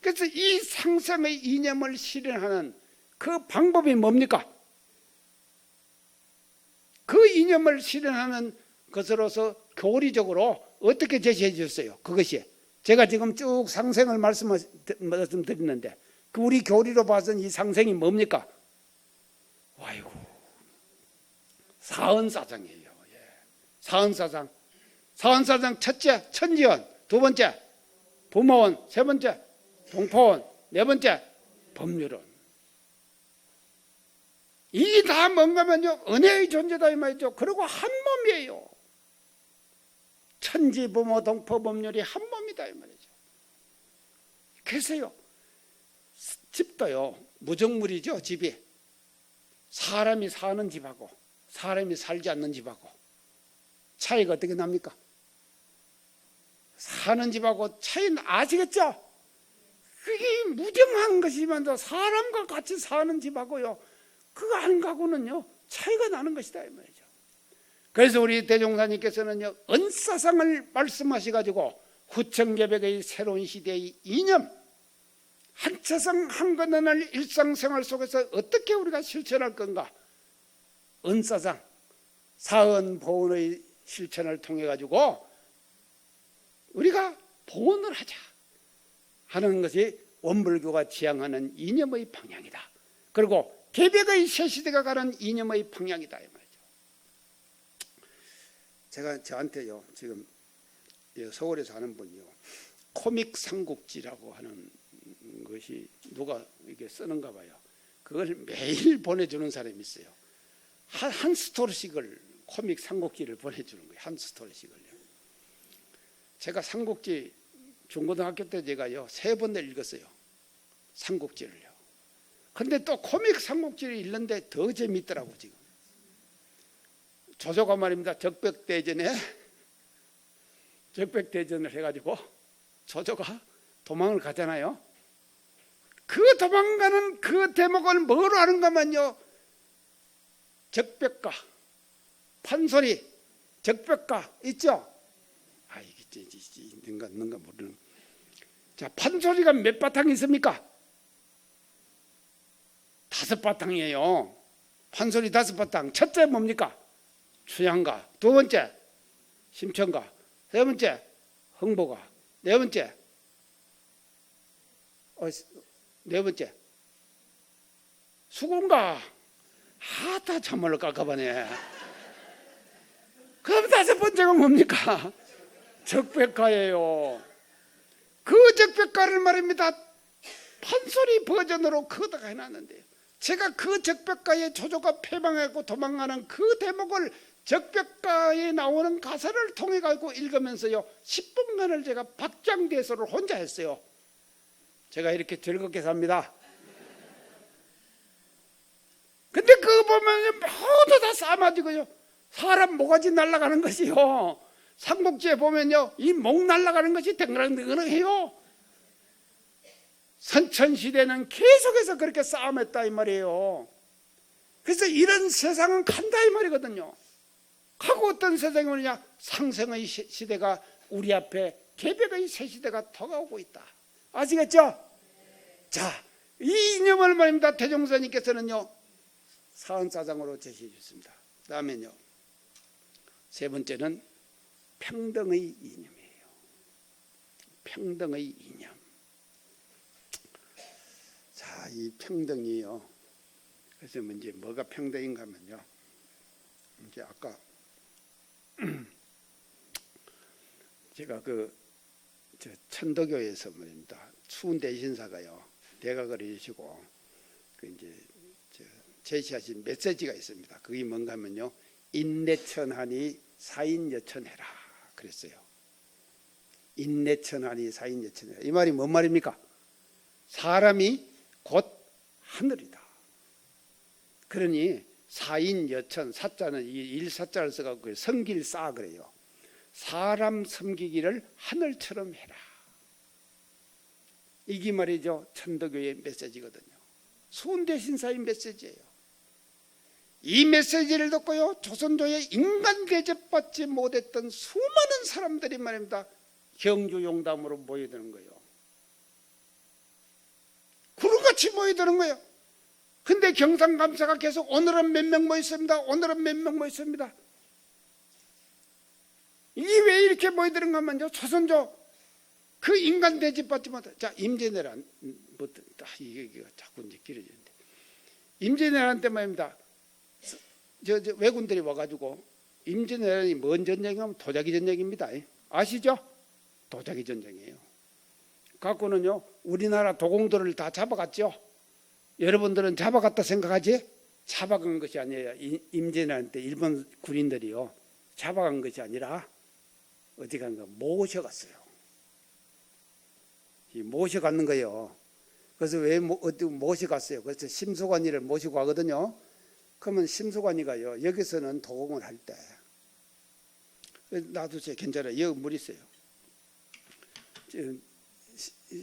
그래서 이 상생의 이념을 실현하는 그 방법이 뭡니까? 그 이념을 실현하는 것으로서 교리적으로 어떻게 제시해 주셨어요? 그것이 제가 지금 쭉 상생을 말씀드리는데, 그 우리 교리로 봐서는 이 상생이 뭡니까? 아이고, 사언사상이에요. 사언사상. 사언사상 첫째 천지연, 두 번째 부모원, 세 번째 동포원, 네 번째 법률원. 이게 다 뭔가면요, 은혜의 존재다 이 말이죠. 그리고 한 몸이에요. 천지, 부모, 동포, 법률이 한 몸이다 이 말이죠. 그래서요, 집도요, 무정물이죠. 집이 사람이 사는 집하고 사람이 살지 않는 집하고 차이가 어떻게 납니까? 사는 집하고 차이는 아시겠죠? 그게 무정한 것이면서 사람과 같이 사는 집하고요, 그거 안 가고는요 차이가 나는 것이다 이 말이죠. 그래서 우리 대종사님께서는요, 은사상을 말씀하셔가지고 후천개백의 새로운 시대의 이념, 한차상 한건을 일상생활 속에서 어떻게 우리가 실천할 건가, 은사상 사언보언의 실천을 통해 가지고 우리가 보언을 하자 하는 것이 원불교가 지향하는 이념의 방향이다. 그리고 개백의 새 시대가 가는 이념의 방향이다 이 말이죠. 제가 저한테요, 지금 서울에서 하는 분이요, 코믹 삼국지라고 하는 것이 누가 이게 쓰는가 봐요. 그걸 매일 보내주는 사람이 있어요. 한 스토리씩을, 코믹 삼국지를 보내주는 거예요. 한 스토리씩을요. 제가 삼국지 중고등학교 때 제가요 3번을 읽었어요. 삼국지를요. 근데 또 코믹 삼국지를 읽는데 더 재밌더라고. 지금 조조가 말입니다. 적백대전을 해가지고 조조가 도망을 가잖아요. 그 도망가는 그 대목을 뭐로 하는가면요, 적벽가, 판소리, 적벽가 있죠? 아, 이게 있는가 모르는. 자, 판소리가 몇 바탕 있습니까? 5바탕이에요. 판소리 5바탕. 첫째 뭡니까? 추양가. 두 번째 심청가. 세 번째 흥보가. 네 번째 수군가. 다 참말로 깝깝하네. 그럼 5번째가 뭡니까? 적백가예요. 그 적백가를 말입니다, 판소리 버전으로 거다가 해놨는데요. 제가 그 적백가에 조조가 패망하고 도망가는 그 대목을 적벽가에 나오는 가사를 통해 가지고 읽으면서요 10분간을 제가 박장대소를 혼자 했어요. 제가 이렇게 즐겁게 삽니다. 근데 그거 보면 모두 다 싸맞이고요, 사람 모가지 날아가는 것이요, 삼국지에 보면요 이 목 날아가는 것이 댕그랑댕그랑해요. 선천시대는 계속해서 그렇게 싸움했다 이 말이에요. 그래서 이런 세상은 간다 이 말이거든요. 하고 어떤 세상이 오느냐, 상생의 시대가 우리 앞에 개백의 새 시대가 다가오고 있다. 아시겠죠? 자, 이 이념을 말입니다, 대종사님께서는요 사언사상으로 제시해 주셨습니다. 다음엔요, 세 번째는 평등의 이념이에요. 평등의 이념. 자, 이 평등이요, 그래서 이제 뭐가 평등인가 하면요, 이제 아까 제가 천도교에서 말입니다, 추운 대신사가요 대각을 해주시고 이제 제시하신 메시지가 있습니다. 그게 뭔가 하면요, 인내천하니 사인여천해라 그랬어요. 인내천하니 사인여천해라. 이 말이 뭔 말입니까? 사람이 곧 하늘이다. 그러니 사인여천, 사자는 이 일사자를 써갖고 섬길사 그래요. 사람 섬기기를 하늘처럼 해라. 이게 말이죠 천도교의 메시지거든요. 수훈대신사의 메시지예요. 이 메시지를 듣고요 조선조에 인간 대접받지 못했던 수많은 사람들이 말입니다 경주용담으로 모여드는 거예요. 구름같이 모여드는 거예요. 근데 경상감사가 계속 오늘은 몇 명 모였습니다, 오늘은 몇 명 모였습니다. 이게 왜 이렇게 모여드는가 하면요, 조선조 그 인간 대접받지 못해. 자, 임진왜란, 이게 자꾸 이제 길어지는데, 임진왜란 때 말입니다, 왜군들이 와가지고, 임진왜란이 뭔 전쟁이냐면 도자기 전쟁입니다. 아시죠? 도자기 전쟁이에요. 갖고는요 우리나라 도공들을 다 잡아갔죠. 여러분들은 잡아갔다 생각하지? 잡아간 것이 아니에요. 임진왜란 때 일본 군인들이요 잡아간 것이 아니라 어디 간가 모셔갔어요. 모셔갔는 거예요. 그래서 왜 어디 모셔갔어요? 그래서 심수관이를 모시고 가거든요. 그러면 심수관이가요 여기서는 도공을 할 때 놔두세요. 괜찮아요. 여기 물 있어요.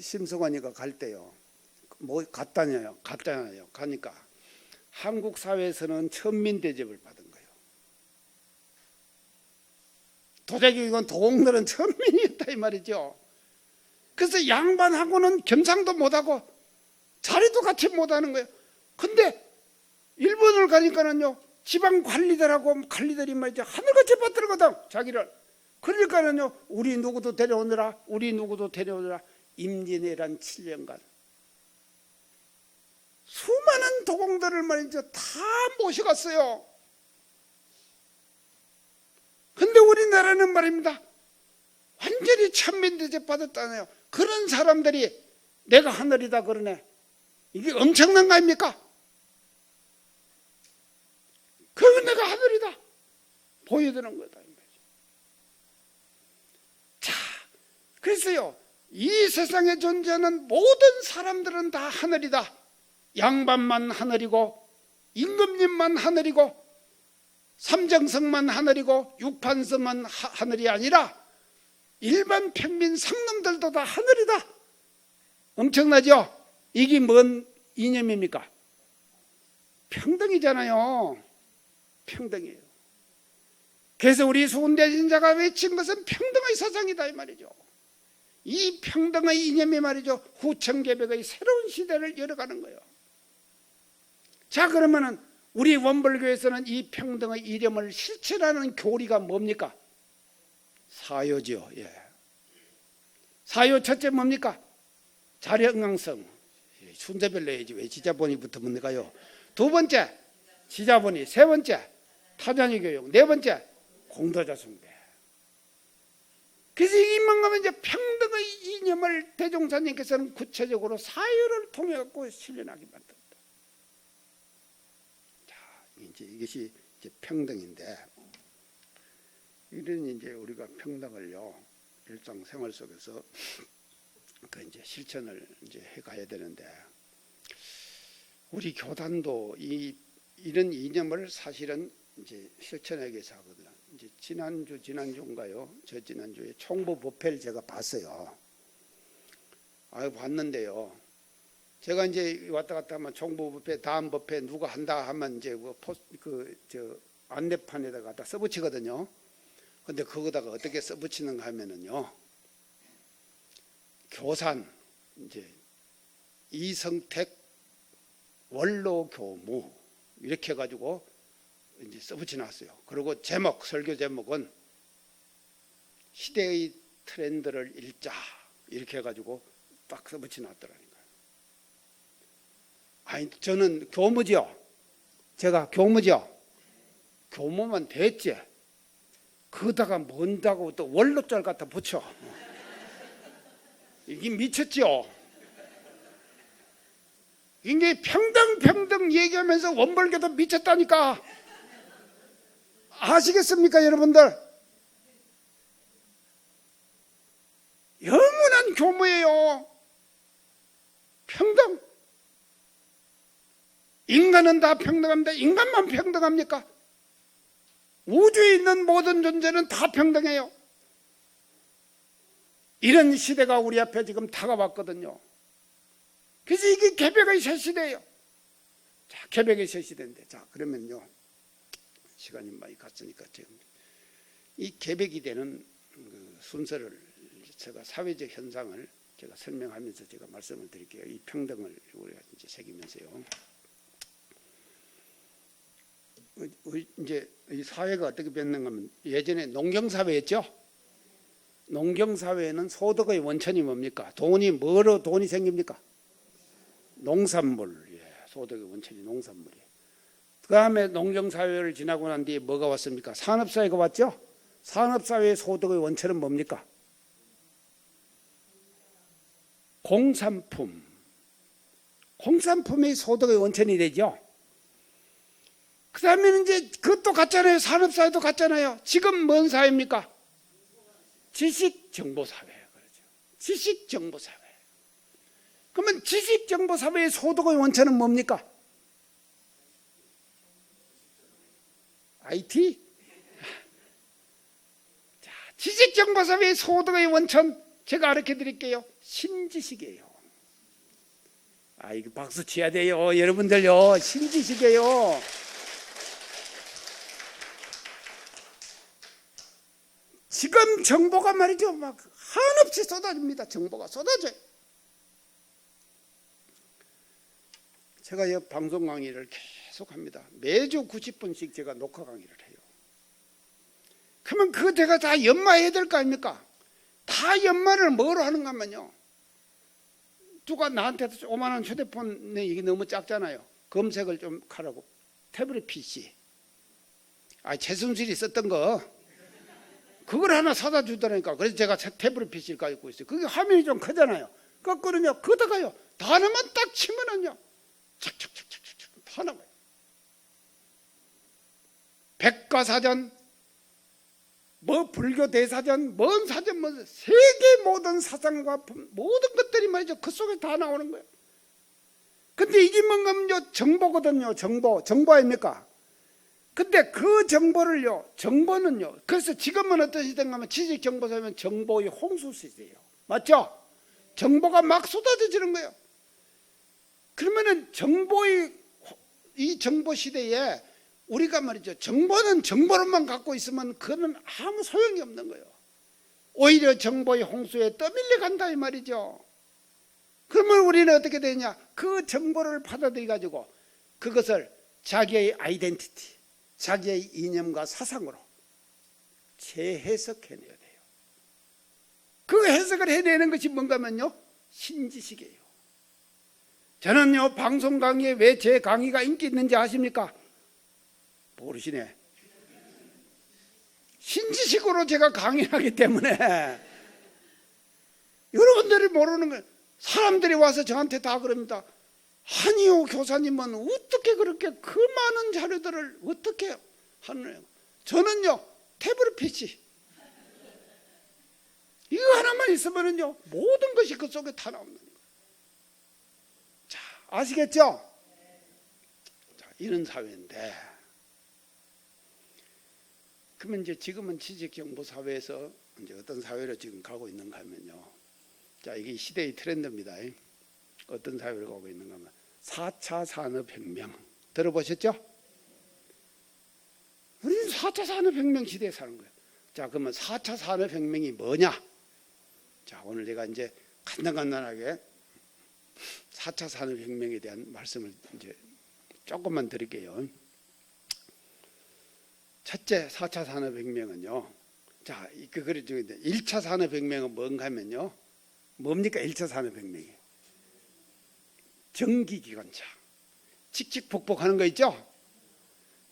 심수관이가 갈 때요 뭐 갔다냐요. 가니까 한국 사회에서는 천민 대접을 받은 거예요. 도자기 이건 도공들은 천민이었다 이 말이죠. 그래서 양반하고는 겸상도 못하고 자리도 같이 못하는 거예요. 근데 일본을 가니까는요 지방 관리들이 말이죠 하늘같이 받들거든 자기를. 그러니까는요 우리 누구도 데려오느라 임진왜란 7년간 수많은 도공들을 말이죠 다 모셔갔어요. 근데 우리나라는 말입니다 완전히 천민대접 받았다네요. 그런 사람들이 내가 하늘이다 그러네. 이게 엄청난 거 아닙니까? 그건 내가 하늘이다 보여드는 거다. 자, 그래서요 이 세상에 존재하는 모든 사람들은 다 하늘이다. 양반만 하늘이고 임금님만 하늘이고 삼정성만 하늘이고 육판서만 하늘이 아니라 일반 평민 상놈들도 다 하늘이다. 엄청나죠? 이게 뭔 이념입니까? 평등이잖아요. 평등이에요. 그래서 우리 수군대신자가 외친 것은 평등의 사상이다 이 말이죠. 이 평등의 이념이 말이죠 후천개벽의 새로운 시대를 열어가는 거예요. 자, 그러면은 우리 원불교에서는 이 평등의 이념을 실천하는 교리가 뭡니까? 사요죠. 예. 사요 첫째 뭡니까? 자력강성. 순서별로 해야지 왜 지자본이부터 뭡니까요? 두 번째 지자본이, 세 번째 타자니 교육, 네 번째 공도자숭배. 그래서 이만 가면 이제 평등의 이념을 대종사님께서는 구체적으로 사유를 통해 갖고 실현하기 만든다. 자, 이제 이것이 이제 평등인데, 이런 이제 우리가 평등을요 일상생활 속에서 그 이제 실천을 이제 해가야 되는데, 우리 교단도 이런 이념을 사실은 이제 실천하기 위해서 하거든요. 이제 지난주인가요? 저 지난주에 총부 법회를 제가 봤어요. 봤는데요. 제가 이제 왔다 갔다 하면 총부 법회, 다음 법회 누가 한다 하면 이제 안내판에다가 갖다 써붙이거든요. 근데 그거다가 어떻게 써붙이는가 하면은요. 교산, 이제 이성택 원로교무 이렇게 해가지고 이제 써붙여 놨어요. 그리고 설교 제목은 시대의 트렌드를 읽자 이렇게 해가지고 딱 써붙여 놨더라니까요. 아니, 저는 교무죠. 제가 교무죠. 교무만 됐지. 그러다가 뭔다고 또 원로절 갖다 붙여. 이게 미쳤죠. 이게 평등 얘기하면서 원불교도 미쳤다니까. 아시겠습니까 여러분들? 영원한 교무예요. 평등. 인간은 다 평등합니다. 인간만 평등합니까? 우주에 있는 모든 존재는 다 평등해요. 이런 시대가 우리 앞에 지금 다가왔거든요. 그래서 이게 개벽의 새 시대예요. 자, 개벽의 새 시대인데, 자, 그러면요. 시간이 많이 갔으니까 지금 이 개벽이 되는 그 순서를 제가 사회적 현상을 제가 설명하면서 제가 말씀을 드릴게요. 이 평등을 우리가 이제 새기면서요. 이제 이 사회가 어떻게 변했는가 하면 예전에 농경사회였죠. 농경사회에는 소득의 원천이 뭡니까? 뭐로 돈이 생깁니까? 농산물. 예, 소득의 원천이 농산물이에요. 그 다음에 농경사회를 지나고 난 뒤에 뭐가 왔습니까? 산업사회가 왔죠. 산업사회의 소득의 원천은 뭡니까? 공산품이 소득의 원천이 되죠. 그 다음에는 이제 그것도 같잖아요. 산업사회도 같잖아요. 지금 뭔 사회입니까? 지식정보사회. 그렇죠. 지식정보사회. 그러면 지식정보사회의 소득의 원천은 뭡니까? IT? 자, 지식정보사회의 소득의 원천 제가 가르쳐 드릴게요. 신지식이에요. 이거 박수 쳐야 돼요. 여러분들요. 신지식이에요. 지금 정보가 말이죠. 막 한없이 쏟아집니다. 정보가 쏟아져요. 제가 이 방송 강의를 계속 합니다. 매주 90분씩 제가 녹화 강의를 해요. 그러면 그거 제가 다 연마해야 될 거 아닙니까? 다 연마를 뭐로 하는가 하면요. 누가 나한테 5만 원 휴대폰에 이게 너무 작잖아요. 검색을 좀 하라고. 태블릿 PC. 최순실이 썼던 거. 그걸 하나 사다 주더라니까. 그래서 제가 태블릿 PC를 가지고 있어요. 그게 화면이 좀 크잖아요. 거꾸로요. 거다가요. 단어만 딱 치면은요. 착착착착착 다 나와요. 백과사전, 불교 대사전, 뭔 사전, 세계 모든 사상과 모든 것들이 말이죠. 그 속에 다 나오는 거예요. 근데 이게 뭔가 하면요. 정보거든요. 정보 아닙니까? 근데 그 정보를요. 정보는요. 그래서 지금은 어떤 시대인가 하면 지식정보사면 정보의 홍수 시대예요. 맞죠? 정보가 막 쏟아지는 거예요. 그러면은 이 정보 시대에 우리가 말이죠. 정보는 정보로만 갖고 있으면 그거는 아무 소용이 없는 거예요. 오히려 정보의 홍수에 떠밀려 간다 이 말이죠. 그러면 우리는 어떻게 되냐? 그 정보를 받아들여 가지고 그것을 자기의 아이덴티티, 자기의 이념과 사상으로 재해석해내야 돼요. 그 해석을 해내는 것이 뭔가 하면요. 신지식이에요. 저는요. 방송 강의에 왜 제 강의가 인기 있는지 아십니까? 모르시네. 신지식으로 제가 강의하기 때문에 여러분들이 모르는 거예요. 사람들이 와서 저한테 다 그럽니다. 아니요 교사님은 어떻게 그렇게 그 많은 자료들을 어떻게 하느냐고. 저는요 태블릿 PC 이거 하나만 있으면은요 모든 것이 그 속에 다 나오는 거예요. 자, 아시겠죠? 자, 이런 사회인데 그러면 이제 지금은 지식정보 사회에서 이제 어떤 사회로 지금 가고 있는가 하면요. 자, 이게 시대의 트렌드입니다. 어떤 사회로 가고 있는가 하면 4차 산업혁명 들어보셨죠? 우리는 4차 산업혁명 시대에 사는 거예요. 자, 그러면 4차 산업혁명이 뭐냐? 자, 오늘 제가 이제 간단하게 4차 산업혁명에 대한 말씀을 이제 조금만 드릴게요. 첫째 4차 산업혁명은요. 자, 그 그래 중인데 1차 산업혁명은 뭔가 하면요. 뭡니까 1차 산업혁명이? 전기기관차. 칙칙폭폭하는 거 있죠?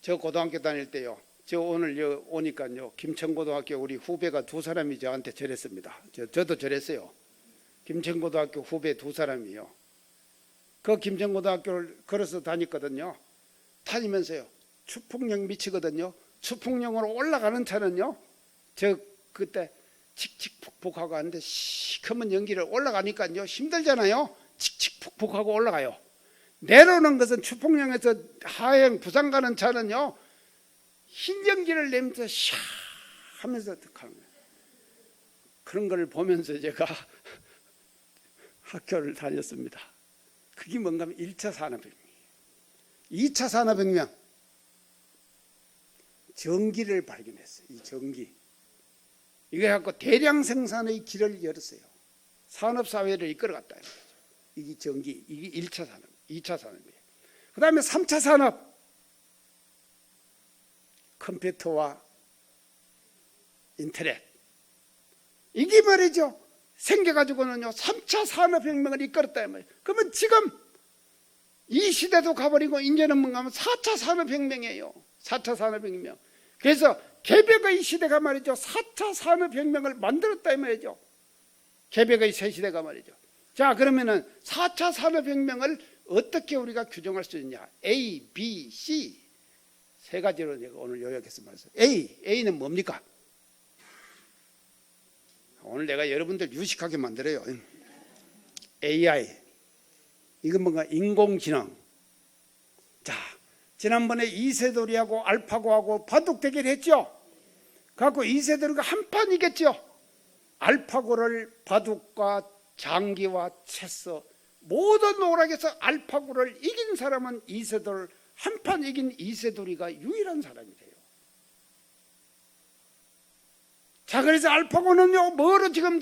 저 고등학교 다닐 때요. 저 오늘 오니까요. 김천고등학교 우리 후배가 2사람이 저한테 절했습니다. 저도 절했어요. 김천고등학교 후배 2사람이요. 그 김천고등학교를 걸어서 다녔거든요. 다니면서요. 추풍령 미치거든요. 추풍령으로 올라가는 차는요. 저 그때 칙칙폭폭하고 하는데 시커먼 연기를 올라가니까요. 힘들잖아요. 칙칙폭폭하고 올라가요. 내려오는 것은 추풍령에서 하행 부산 가는 차는요. 흰 연기를 내면서 샤 하면서 가는 거예요. 그런 걸 보면서 제가 학교를 다녔습니다. 그게 뭔가 하면 1차 산업혁명이에요. 2차 산업혁명 전기를 발견했어요. 이 전기 이거 갖고 대량 생산의 길을 열었어요. 산업사회를 이끌어갔다. 이게 전기, 이게 1차 산업, 2차 산업이에요. 그 다음에 3차 산업 컴퓨터와 인터넷 이게 말이죠. 생겨가지고는요 3차 산업혁명을 이끌었다. 그러면 지금 이 시대도 가버리고 이제는 뭔가 하면 4차 산업혁명이에요. 4차 산업혁명. 그래서 개벽의 시대가 말이죠. 4차 산업혁명을 만들었다 이 말이죠. 개벽의 새 시대가 말이죠. 자, 그러면은 4차 산업혁명을 어떻게 우리가 규정할 수 있냐? A, B, C 세 가지로 내가 오늘 요약해서 말했어요. A는 뭡니까? 오늘 내가 여러분들 유식하게 만들어요. AI. 이건 뭔가 인공지능. 자, 지난번에 이세돌이하고 알파고하고 바둑 대결했죠? 그래갖고 이세돌이가 한판 이겼죠? 알파고를 바둑과 장기와 체스 모든 오락에서 알파고를 이긴 사람은 이세돌, 한판 이긴 이세돌이가 유일한 사람이 돼요. 자, 그래서 알파고는요 뭐로 지금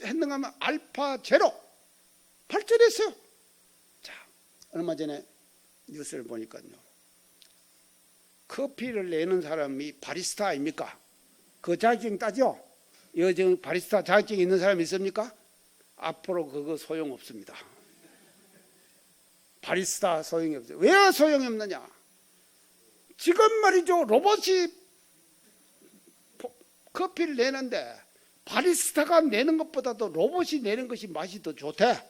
했는가 하면 알파 제로 발전했어요. 자, 얼마 전에 뉴스를 보니까요, 커피를 내는 사람이 바리스타 아닙니까? 그 자격증 따죠? 여정 바리스타 자격증 있는 사람이 있습니까? 앞으로 그거 소용없습니다. 바리스타 소용이 없어요. 왜 소용이 없느냐? 지금 말이죠, 로봇이 커피를 내는데 바리스타가 내는 것보다도 로봇이 내는 것이 맛이 더 좋대.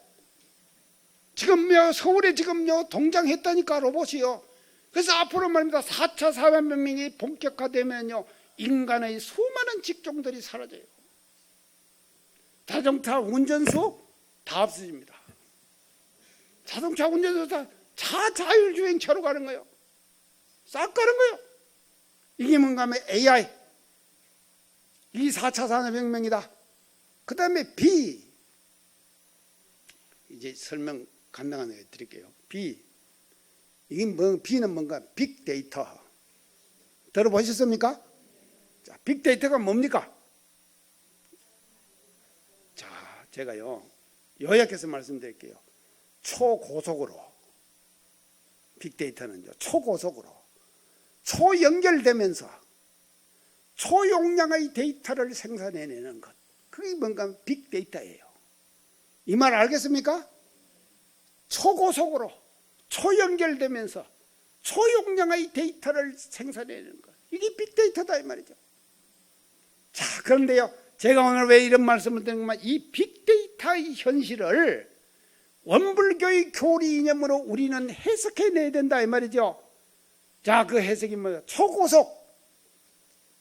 지금요 서울에 지금요 동장했다니까 로봇이요. 그래서 앞으로 말입니다, 4차 산업혁명이 본격화되면요 인간의 수많은 직종들이 사라져요. 자동차 운전수 다 없어집니다. 자동차 운전수 다 자율주행차로 가는 거예요. 싹 가는 거예요. 이게 뭔가 하면 AI. 이 4차 산업혁명이다. 그 다음에 B. 이제 설명 간단하게 드릴게요. B. 이게 B는 뭔가 빅데이터. 들어보셨습니까? 자, 빅데이터가 뭡니까? 자, 제가요 요약해서 말씀드릴게요. 초고속으로, 빅데이터는요 초고속으로 초연결되면서 초용량의 데이터를 생산해내는 것, 그게 뭔가 빅데이터예요. 이 말 알겠습니까? 초고속으로 초연결되면서 초용량의 데이터를 생산해내는 것, 이게 빅데이터다 이 말이죠. 자, 그런데요 제가 오늘 왜 이런 말씀을 드리냐면, 이 빅데이터의 현실을 원불교의 교리 이념으로 우리는 해석해내야 된다 이 말이죠. 자, 그 해석이 뭐예요? 초고속.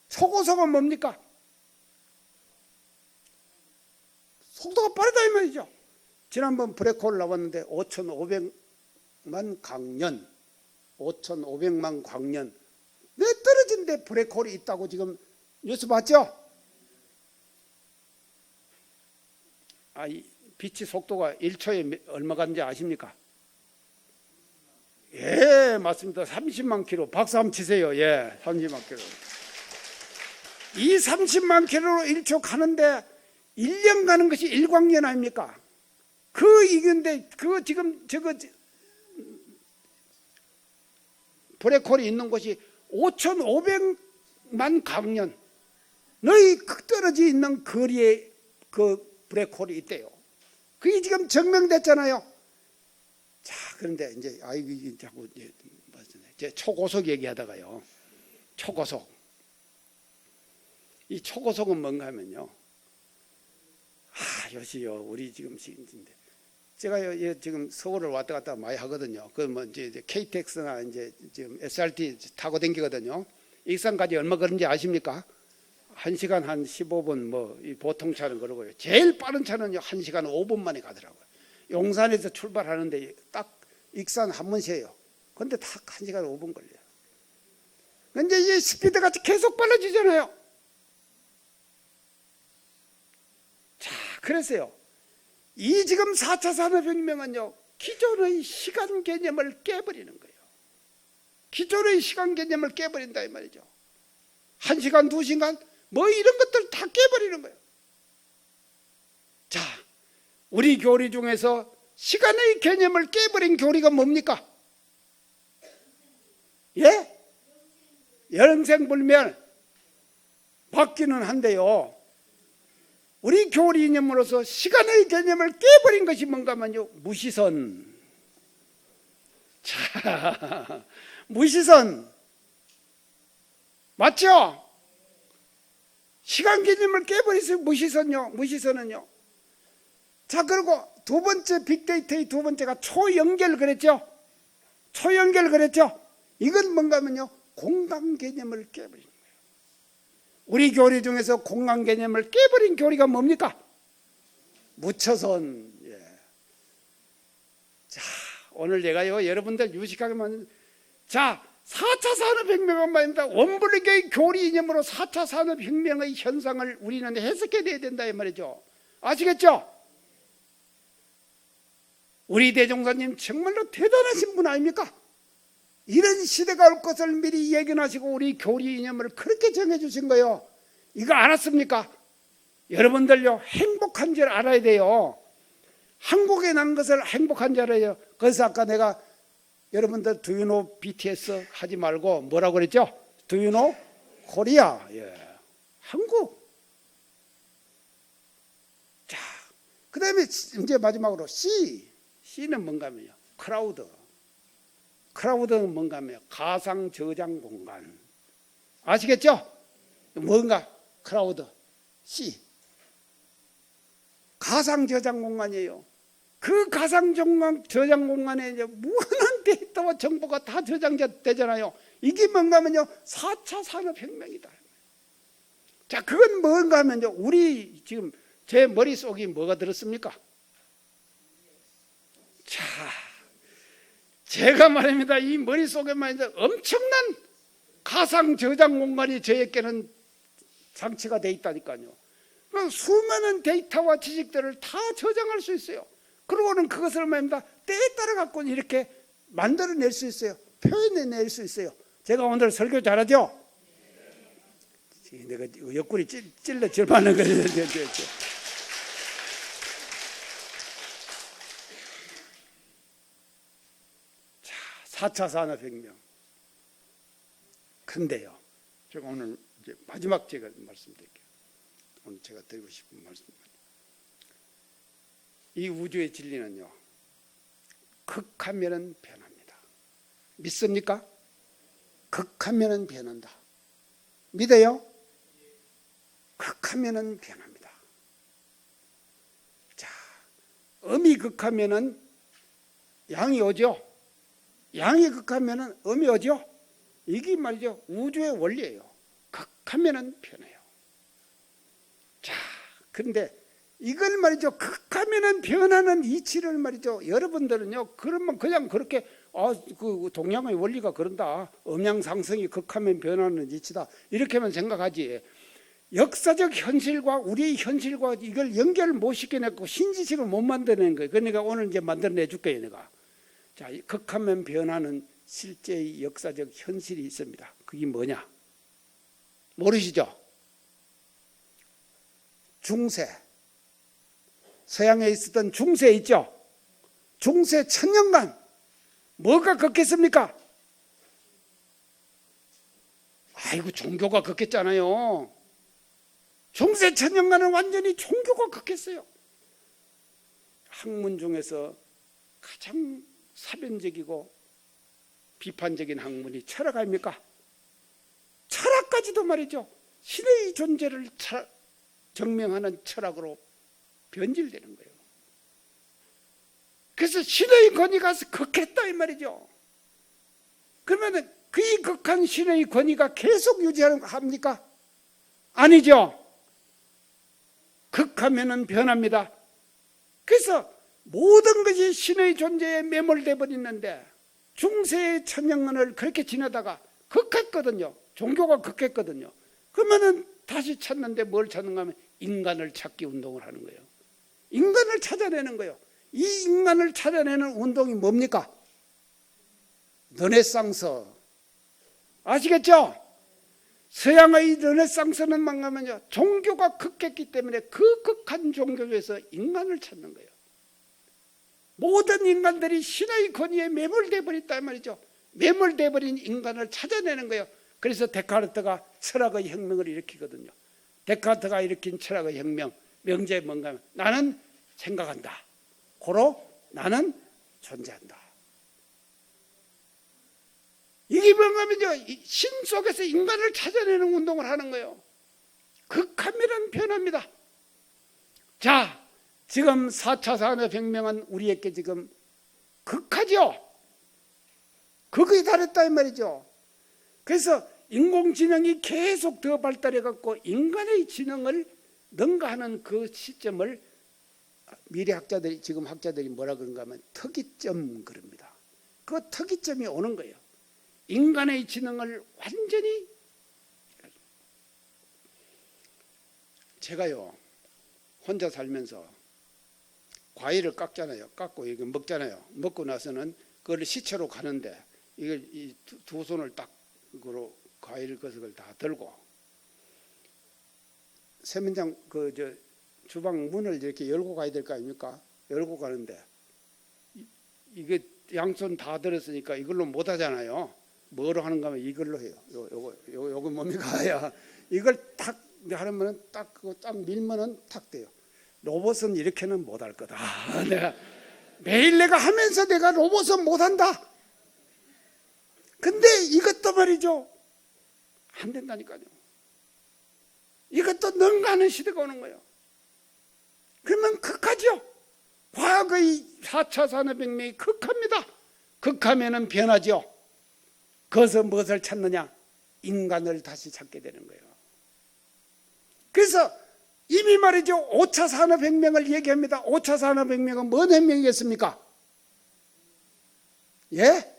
초고속은 뭡니까? 속도가 빠르다 이 말이죠. 지난번 블랙홀 나왔는데 5,500만 광년, 5,500만 광년 왜 떨어진데 블랙홀이 있다고 지금 뉴스 봤죠? 이 빛의 속도가 1초에 얼마 가는지 아십니까? 예, 맞습니다. 30만 킬로. 박수 한번 치세요. 예, 30만 킬로. 이 30만 킬로로 1초 가는데 1년 가는 것이 1광년 아닙니까? 이건데 지금 저거 블랙홀이 있는 곳이 5,500만 광년 너희 떨어져 있는 거리에 그 블랙홀이 있대요. 그게 지금 증명됐잖아요. 자, 그런데 이제 자꾸 이제 초고속 얘기하다가요. 초고속. 이 초고속은 뭔가 하면요. 요시요. 우리 지금 제가 지금 서울을 왔다 갔다 많이 하거든요. 그 뭐 이제 KTX나 이제 지금 SRT 타고 다니거든요. 익산까지 얼마 걸는지 아십니까? 1시간 한 15분 뭐 보통 차는 그러고요. 제일 빠른 차는요 1시간 5분 만에 가더라고요. 용산에서 출발하는데 딱 익산 한 번 쉬어요. 근데 딱 1시간 5분 걸려요. 근데 이 스피드가 계속 빨라지잖아요. 자, 그래서요 이 지금 4차 산업혁명은요 기존의 시간 개념을 깨버리는 거예요. 기존의 시간 개념을 깨버린다 이 말이죠. 1시간, 2시간 뭐 이런 것들 다 깨버리는 거예요. 자, 우리 교리 중에서 시간의 개념을 깨버린 교리가 뭡니까? 예? 영생불멸 맞기는 한데요, 우리 교리 이념으로서 시간의 개념을 깨버린 것이 뭔가 하면요 무시선. 자, 무시선 맞죠? 시간 개념을 깨버리세요. 무시선은요 자, 그리고 두 번째 빅데이터의 두 번째가 초연결 그랬죠. 초연결 그랬죠. 이건 뭔가 하면요, 공간 개념을 깨버리는 거예요. 우리 교리 중에서 공간 개념을 깨버린 교리가 뭡니까? 무처선. 예. 자, 오늘 내가요, 여러분들 유식하게만, 자, 4차 산업혁명은 말입니다. 원불교의 교리 이념으로 4차 산업혁명의 현상을 우리는 해석해야 된다 이 말이죠. 아시겠죠? 우리 대종사님 정말로 대단하신 분 아닙니까? 이런 시대가 올 것을 미리 예견하시고 우리 교리 이념을 그렇게 정해주신 거예요. 이거 알았습니까? 여러분들요, 행복한 줄 알아야 돼요. 한국에 난 것을 행복한 줄 알아야 돼요. 그래서 아까 내가 여러분들 Do you know BTS 하지 말고 뭐라고 그랬죠? Do you know Korea? 예. 한국. 자, 그 다음에 이제 마지막으로 C는 뭔가 하면요, 크라우드는 뭔가 하면 가상 저장 공간. 아시겠죠? 뭔가 크라우드 C 가상 저장 공간이에요. 그 가상 저장 공간에 이제 무한한 데이터와 정보가 다 저장되잖아요. 이게 뭔가 하면요, 4차 산업혁명이다. 자, 그건 뭔가 하면요, 우리 지금 제 머릿속에 뭐가 들었습니까? 자, 제가 말입니다. 이 머릿속에만 이제 엄청난 가상 저장 공간이 저에게는 장치가 돼 있다니까요. 수많은 데이터와 지식들을 다 저장할 수 있어요. 그러고는 그것을 말입니다, 때에 따라 갖고 이렇게 만들어낼 수 있어요. 표현해낼 수 있어요. 제가 오늘 설교 잘하죠? 내가 옆구리 찔러 절반은 거예요. 자, 4차 산업혁명. 근데요, 제가 오늘 이제 마지막 제가 말씀드릴게요. 오늘 제가 드리고 싶은 말씀입니다. 이 우주의 진리는요, 극하면은 변합니다. 믿습니까? 극하면은 변한다. 믿어요? 극하면은 변합니다. 자, 음이 극하면은 양이 오죠. 양이 극하면은 음이 오죠. 이게 말이죠, 우주의 원리예요. 극하면은 변해요. 자, 그런데 이걸 말이죠, 극하면은 변하는 이치를 말이죠, 여러분들은요, 그러면 그냥 그렇게 그 동양의 원리가 그런다, 음양상승이 극하면 변하는 이치다, 이렇게만 생각하지, 역사적 현실과 우리의 현실과 이걸 연결 못 시켜내고 신지식을 못 만들어낸 거예요. 그러니까 오늘 이제 만들어내 줄게요, 내가. 자, 극하면 변하는 실제의 역사적 현실이 있습니다. 그게 뭐냐? 모르시죠? 중세. 서양에 있었던 중세 있죠? 중세 1000년간 뭐가 극했습니까? 아이고, 종교가 극했잖아요. 중세 1000년간은 완전히 종교가 극했어요. 학문 중에서 가장 사변적이고 비판적인 학문이 철학 아닙니까? 철학까지도 말이죠, 신의 존재를 증명하는 철학으로 변질되는 거예요. 그래서 신의 권위가 극했다 이 말이죠. 그러면 그 극한 신의 권위가 계속 유지합니까? 아니죠. 극하면은 변합니다. 그래서 모든 것이 신의 존재에 매몰돼 버리는데, 중세의 1000년을 그렇게 지내다가 극했거든요. 종교가 극했거든요. 그러면은 다시 찾는데 뭘 찾는가 하면 인간을 찾기 운동을 하는 거예요. 인간을 찾아내는 거예요. 이 인간을 찾아내는 운동이 뭡니까? 르네상스. 아시겠죠? 서양의 르네상스는 뭔가면요, 종교가 극했기 때문에 그 극한 종교에서 인간을 찾는 거예요. 모든 인간들이 신의 권위에 매몰돼 버렸단 말이죠. 매몰돼 버린 인간을 찾아내는 거예요. 그래서 데카르트가 철학의 혁명을 일으키거든요. 데카르트가 일으킨 철학의 혁명, 명제가 뭔가 하면 나는 생각한다. 고로 나는 존재한다. 이게 뭔가 하면요, 신 속에서 인간을 찾아내는 운동을 하는 거예요. 극하면은 변합니다. 자, 지금 4차 산업혁명은 우리에게 지금 극하죠. 극에 달했다 이 말이죠. 그래서 인공지능이 계속 더 발달해 갖고 인간의 지능을 능가하는 그 시점을 미래학자들이, 지금 학자들이 뭐라 그런가 하면 특이점 그럽니다. 그 특이점이 오는 거예요. 인간의 지능을 완전히. 제가요 혼자 살면서 과일을 깎잖아요. 깎고 이거 먹잖아요. 먹고 나서는 그걸 시체로 가는데 이걸 이 두 손을 딱 그로 과일 것을 다 들고 세면장 주방 문을 이렇게 열고 가야 될 거 아닙니까? 열고 가는데 이게 양손 다 들었으니까 이걸로 못 하잖아요. 뭐로 하는가 하면 이걸로 해요. 요거 뭡니까? 야, 이걸 탁 하면은 딱 그거 딱 밀면은 탁 돼요. 로봇은 이렇게는 못 할 거다. 내가 매일 내가 하면서 내가 로봇은 못 한다. 근데 이것도 말이죠. 안 된다니까요. 이것도 능가하는 시대가 오는 거예요. 그러면 극하죠. 과거의 4차 산업혁명이 극합니다. 극하면은 변하죠. 거기서 무엇을 찾느냐? 인간을 다시 찾게 되는 거예요. 그래서 이미 말이죠. 5차 산업혁명을 얘기합니다. 5차 산업혁명은 뭔 혁명이겠습니까? 예?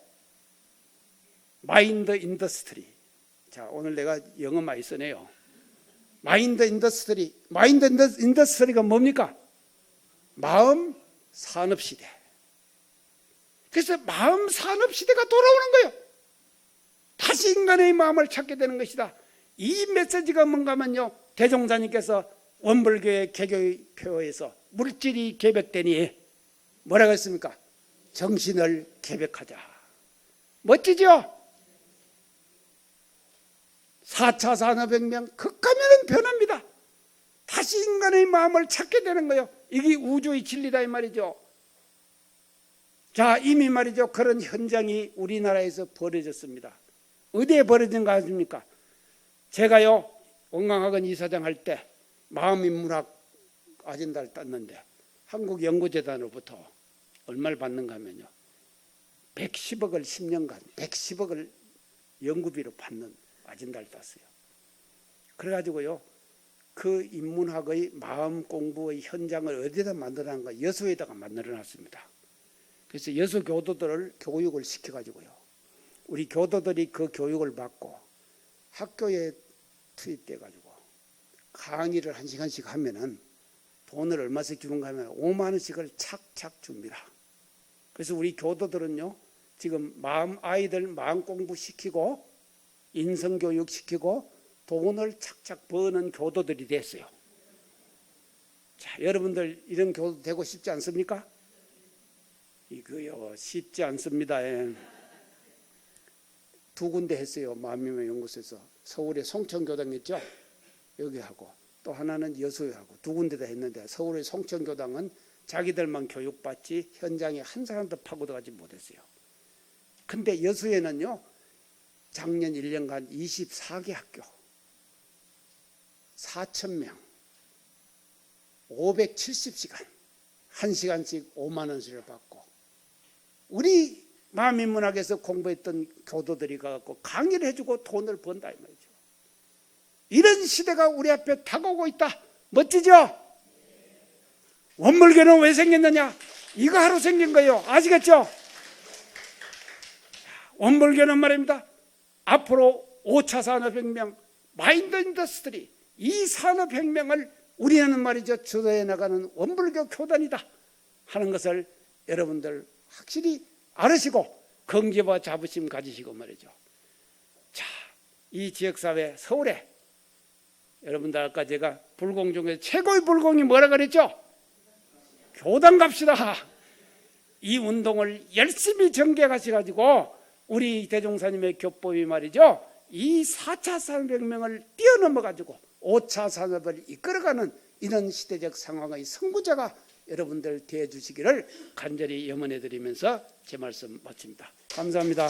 마인드 인더스트리. 자, 오늘 내가 영어 많이 쓰네요. 마인드 인더스트리. 마인드 인더스트리가 뭡니까? 마음 산업 시대. 그래서 마음 산업 시대가 돌아오는 거예요. 다시 인간의 마음을 찾게 되는 것이다. 이 메시지가 뭔가 하면요. 대종사님께서 원불교의 개교표에서 물질이 개벽되니 뭐라고 했습니까? 정신을 개벽하자. 멋지죠? 4차 산업혁명 극하면 변합니다. 다시 인간의 마음을 찾게 되는 거예요. 이게 우주의 진리다 이 말이죠. 자, 이미 말이죠. 그런 현장이 우리나라에서 벌어졌습니다. 어디에 벌어진가 하십니까? 제가요 원광학원 이사장 할 때 마음인문학 아젠다를 땄는데 한국연구재단으로부터 얼마를 받는가 하면요 110억을 10년간 110억을 연구비로 받는 아젠다를 땄어요. 그래가지고요 그 인문학의 마음 공부의 현장을 어디다 만들어놨는가? 여수에다가 만들어놨습니다. 그래서 여수 교도들을 교육을 시켜가지고요 우리 교도들이 그 교육을 받고 학교에 투입돼가지고 강의를 1시간씩 하면은 돈을 얼마씩 주는가 하면 5만 원씩을 착착 줍니다. 그래서 우리 교도들은요 지금 아이들 마음 공부 시키고 인성교육 시키고 돈을 착착 버는 교도들이 됐어요. 자, 여러분들 이런 교도 되고 싶지 않습니까? 이거요 쉽지 않습니다. 예. 두 군데 했어요. 마음인문학 연구소에서. 서울의 송천교당 있죠? 여기 하고 또 하나는 여수에 하고 두 군데다 했는데 서울의 송천교당은 자기들만 교육받지 현장에 한 사람도 파고들어가지 못했어요. 근데 여수에는요 작년 1년간 24개 학교 4,000명 570시간 1시간씩 5만 원씩을 받고 우리 마음인문학에서 공부했던 교도들이 가서 강의를 해주고 돈을 번다 이 말이죠. 이런 시대가 우리 앞에 다가오고 있다. 멋지죠? 원불교는 왜 생겼느냐? 이거 하루 생긴 거예요. 아시겠죠? 원불교는 말입니다. 앞으로 5차 산업혁명, 마인드 인더스트리 이 산업혁명을 우리는 말이죠. 주도해 나가는 원불교 교단이다 하는 것을 여러분들 확실히 알으시고 긍지와 자부심 가지시고 말이죠. 자, 이 지역사회 서울에 여러분들 아까 제가 불공 중에 최고의 불공이 뭐라 그랬죠? 교단 갑시다. 이 운동을 열심히 전개해 가셔가지고 우리 대종사님의 교법이 말이죠. 이 4차 산업혁명을 뛰어넘어 가지고 5차 산업을 이끌어가는 이런 시대적 상황의 선구자가 여러분들 되어 주시기를 간절히 염원해 드리면서 제 말씀 마칩니다. 감사합니다.